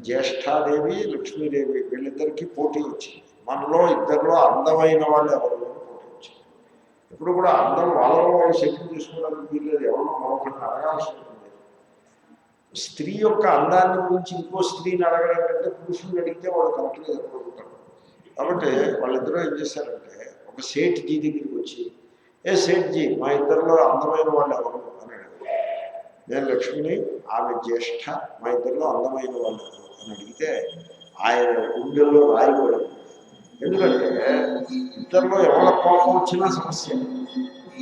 A: జ్యేష్ఠాదేవి, లక్ష్మీదేవి వీళ్ళిద్దరికీ పోటీ వచ్చింది. మనలో ఇద్దరిలో అందమైన వాళ్ళు ఎవరు అని పోటీ వచ్చింది. ఇప్పుడు కూడా అందరూ వాళ్ళలో వాళ్ళు సెటిల్ చేసుకోవడానికి వీళ్ళేది. ఎవరో మరొకరిని అడగాల్సి ఉంటుంది. స్త్రీ యొక్క అందాన్ని గురించి ఇంకో స్త్రీని అడగడం కంటే పురుషుని అడిగితే వాడు కరెక్ట్గా చెప్పగలుగుతాడు. కాబట్టి వాళ్ళిద్దరూ ఏం చేశారంటే ఒక సేఠ్జీ దగ్గరికి వచ్చి, ఏ సేఠ్జీ, మా ఇద్దరిలో అందమైన వాళ్ళు ఎవరు అని అడిగారు. నేను లక్ష్మిని, ఆమె జ్యేష్ఠ, మా ఇద్దరిలో అందమైన వాళ్ళు ఎవరు అని అడిగితే ఆయన గుండెల్లో రాయిపోయాడు. ఎందుకంటే ఇద్దరిలో ఎవరి కోపం వచ్చినా సమస్య.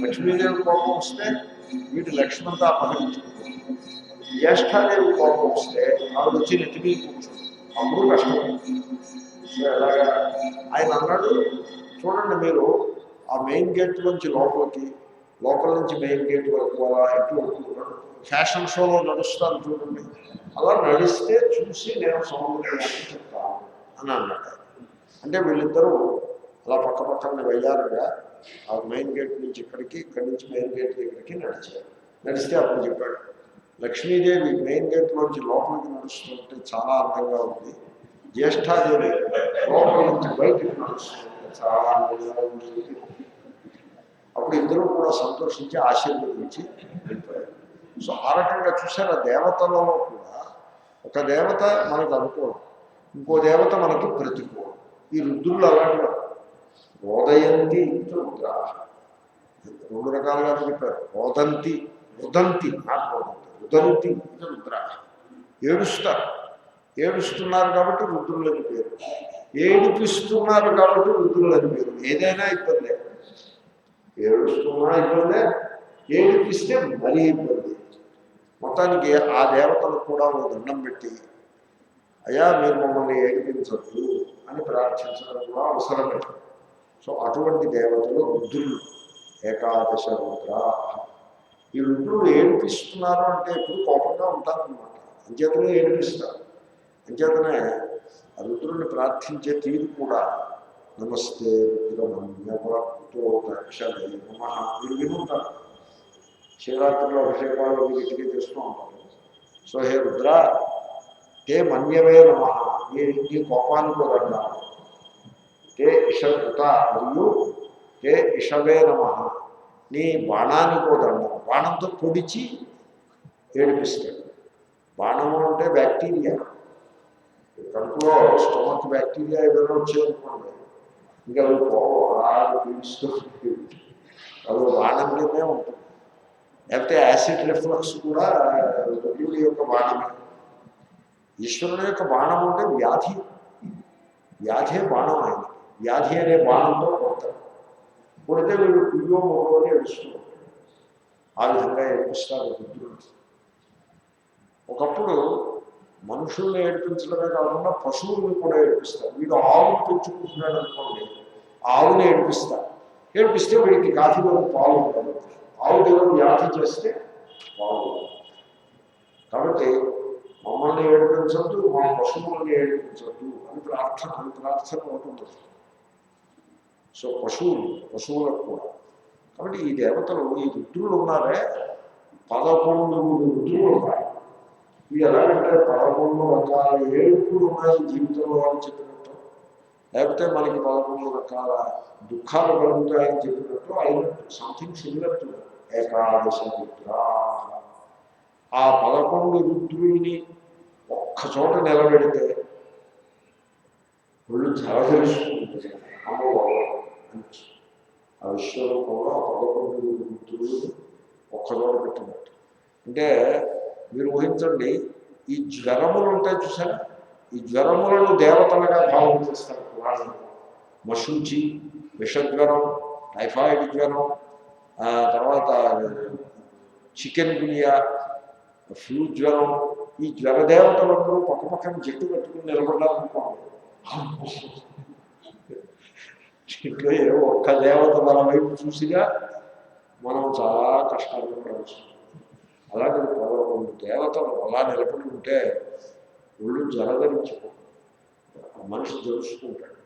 A: లక్ష్మీదేవి కోపం వస్తే వీటి లక్ష్మంతా అపహరించుకుంటుంది. జ్యేష్ఠాదేవి కోపం వస్తే ఆవిడ వచ్చి నెత్తిమీ కూర్చుంది. అప్పుడు కష్టం. సో ఎలాగా ఆయన అన్నాడు, చూడండి మీరు ఆ మెయిన్ గేట్ నుంచి లోపల నుంచి మెయిన్ గేట్ వరకు అలా ఎట్లు ఫ్యాషన్ షోలో నడుస్తాను చూడండి, అలా నడిస్తే చూసి నేను సౌందర్యాన్ని చెప్తాను అని అన్నాడు. అంటే వీళ్ళిద్దరూ అలా పక్క పక్కన వెయ్యారుగా ఆ మెయిన్ గేట్ నుంచి ఇక్కడి నుంచి మెయిన్ గేట్ దగ్గరికి నడిస్తే అప్పుడు చెప్పాడు, లక్ష్మీదేవి మెయిన్ గేట్ నుంచి లోపలికి నడుస్తుంటే చాలా అందంగా ఉంది, జ్యేష్ఠాదేవి లోపల నుంచి బయటికి నడుస్తుంటే చాలా అందంగా ఉంది. అప్పుడు ఇద్దరు కూడా సంతోషించి ఆశీర్వదించి వెళ్ళిపోయారు. సో ఆ రకంగా చూసారు. దేవతలలో కూడా ఒక దేవత మనకు అనుకూలం, ఇంకో దేవత మనకి ప్రతికూలం. ఈ రుద్రులు అలాంటి రోదయంతి రుద్రా 2 రకాలుగా చెప్పారు. రోదంతి, రుదంతి రుద్రా. ఏడుస్తున్నారు కాబట్టి రుద్రులు అని పేరు. ఏడిపిస్తున్నారు కాబట్టి రుద్రులు అని పేరు. ఏదైనా ఇబ్బందే. ఏడుస్తున్నా ఇబ్బందే, ఏడిపిస్తే మరీ ఇబ్బంది. మొత్తానికి ఆ దేవతలకు కూడా ఓ దండం పెట్టి, అయ్యా మీరు మమ్మల్ని ఏడిపించద్దు అని ప్రార్థించడం కూడా అవసరమే. సో అటువంటి దేవతలు రుద్రులు, ఏకాదశ రుద్ర. ఈ రుద్రులు ఏడిపిస్తున్నారు అంటే ఎప్పుడు కోపంగా ఉంటారన్నమాట, అంచేతనే ఏడిపిస్తారు. అంచేతనే ఆ రుద్రుని ప్రార్థించే తీరు కూడా నమస్తే రుద్రమన్యవక్తో దక్షలే నమః. మీరు వినుంటారు, శివరాత్రిలో అభిషేకాలు వీటికి చేస్తూ ఉంటారు. సో హే రుద్ర, తే మన్యవే నమః, నీ కోపానికి వదన్నారు. తే ఇషకృత, మరియు తే ఇషవే నమః, నీ బాణానికి వదన్నారు. బాణంతో పొడిచి ఏడిపిస్తాడు. బాణము అంటే బ్యాక్టీరియా, కడుపులో స్టమక్ బ్యాక్టీరియా ఏదైనా వచ్చేదనుకోండి, ఇంకా అవి పోవాలి పీడిస్తూ అది బాణం కిందే ఉంటుంది. లేకపోతే యాసిడ్ రిఫ్లక్స్ కూడా రుద్రుడి యొక్క బాణమే. ఈశ్వరుని యొక్క బాణం అంటే వ్యాధి, వ్యాధే బాణం ఆయన. వ్యాధి అనే బాణంతో కొడతాడు. కొడితే వీడు కుయ్యో మొగో అని ఏడుస్తూ ఉంటాడు. ఆ విధంగా ఏడిపిస్తారు రుద్రుడు. ఒకప్పుడు మనుషుల్ని ఏడిపించడమే కాకుండా పశువుల్ని కూడా ఏడిపిస్తారు. వీడు ఆవును పెంచుకుంటున్నాడు అనుకోండి, ఆవుని ఏడిపిస్తారు. ఏడిపిస్తే వీడికి కాఫీలో పాలు ఉంటుంది. ఆవు దేవుడు వ్యాధి చేస్తే పాలు. కాబట్టి మమ్మల్ని ఏడిపించద్దు, మా పశువులను ఏడిపించద్దు అని ప్రార్థన ఉంటుంది. సో పశువులకు కూడా. కాబట్టి ఈ దేవతలు, ఈ రుద్రులు ఉన్నారే, 11 రుద్రులు ఉన్నాయి. ఇవి ఎలాగంటే 11 రకాల ఏడుపులు ఉన్నాయి జీవితంలో అని చెప్పినట్టు, లేకపోతే మనకి 11 రకాల దుఃఖాలు కలుగుతాయని చెప్పినట్టు అయినట్టు. సంథింగ్ సిమిలర్ టు ఏకాదశ రుద్ర. ఆ 11 రుద్రుల్ని ఒక్కచోట నిలబెడితే ఒళ్ళు జలధరిస్తుంది. అమ్మవారు ఆ విశ్వరూపంలో 11 రుద్రులు ఒక్కచోట పెట్టినట్టు. అంటే మీరు ఊహించండి, ఈ జ్వరములు ఉంటాయి చూసారా, ఈ జ్వరములను దేవతలుగా భావం చేస్తారు పురాణంలో. మశూచి, విషజ్వరం, టైఫాయిడ్ జ్వరం, తర్వాత చికెన్ గునియా, ఫ్లూ జ్వరం. ఈ జ్వర దేవతలందరూ పక్క పక్కన జట్టు కట్టుకుని నిలబడాలనుకోండి. ఇంట్లో ఏ ఒక్క దేవత మన వైపు చూసిగా మనం చాలా కష్టాలు పడవచ్చు. అలాగే 11 దేవతలు అలా నిలబడి ఉంటే ఒళ్ళు జలధరించుకో, మనిషి తెలుసుకుంటాడు.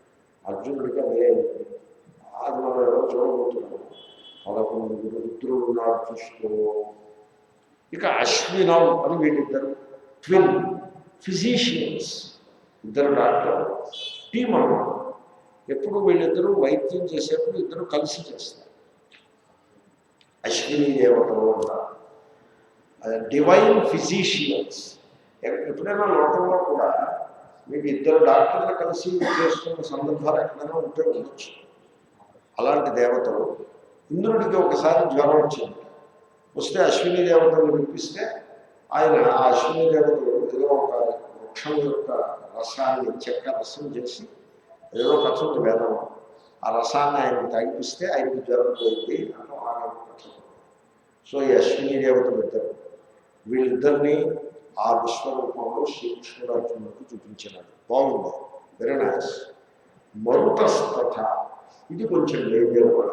A: అర్జునుడికి అదే అది మనం ఎవరో చూడబోతున్నాము. 11 రుద్రులు ఉన్నారు చూసుకో. ఇక అశ్వినం అని వీళ్ళిద్దరు ట్విన్ ఫిజీషియన్స్, ఇద్దరు డాక్టర్లు, టీం అన్నమాట. ఎప్పుడు వీళ్ళిద్దరూ వైద్యం చేసేప్పుడు ఇద్దరు కలిసి చేస్తారు. అశ్విని దేవతలు ఉంటారు, డివైన్ ఫిజీషియన్స్. ఎప్పుడైనా లోకంలో కూడా మీకు ఇద్దరు డాక్టర్లు కలిసి చేస్తున్న సందర్భాలు ఎక్కడైనా ఉంటే ఉండొచ్చు. అలాంటి దేవతలు. ఇంద్రుడికి ఒకసారి జ్వరం వచ్చింది. వస్తే అశ్విని దేవతలు వినిపిస్తే ఆయన ఆ అశ్విని దేవతలు ఏదో ఒక వృక్షం యొక్క రసాన్ని, చెక్క రసం చేసి, ఏదో కథ వేదం, ఆ రసాన్ని ఆయనకు తాగిపిస్తే ఆయనకి జ్వరం పోయింది అంటే ఆయన కథ. సో ఈ అశ్విని దేవతలు ఇద్దరు, వీళ్ళిద్దరినీ ఆ విశ్వరూపంలో శ్రీకృష్ణుడు అర్జునుడికి చూపించినాడు. బాగుంది, వెరీ నైస్. మరుతస్తథ, ఇది కొంచెం డేంజర్ కూడా.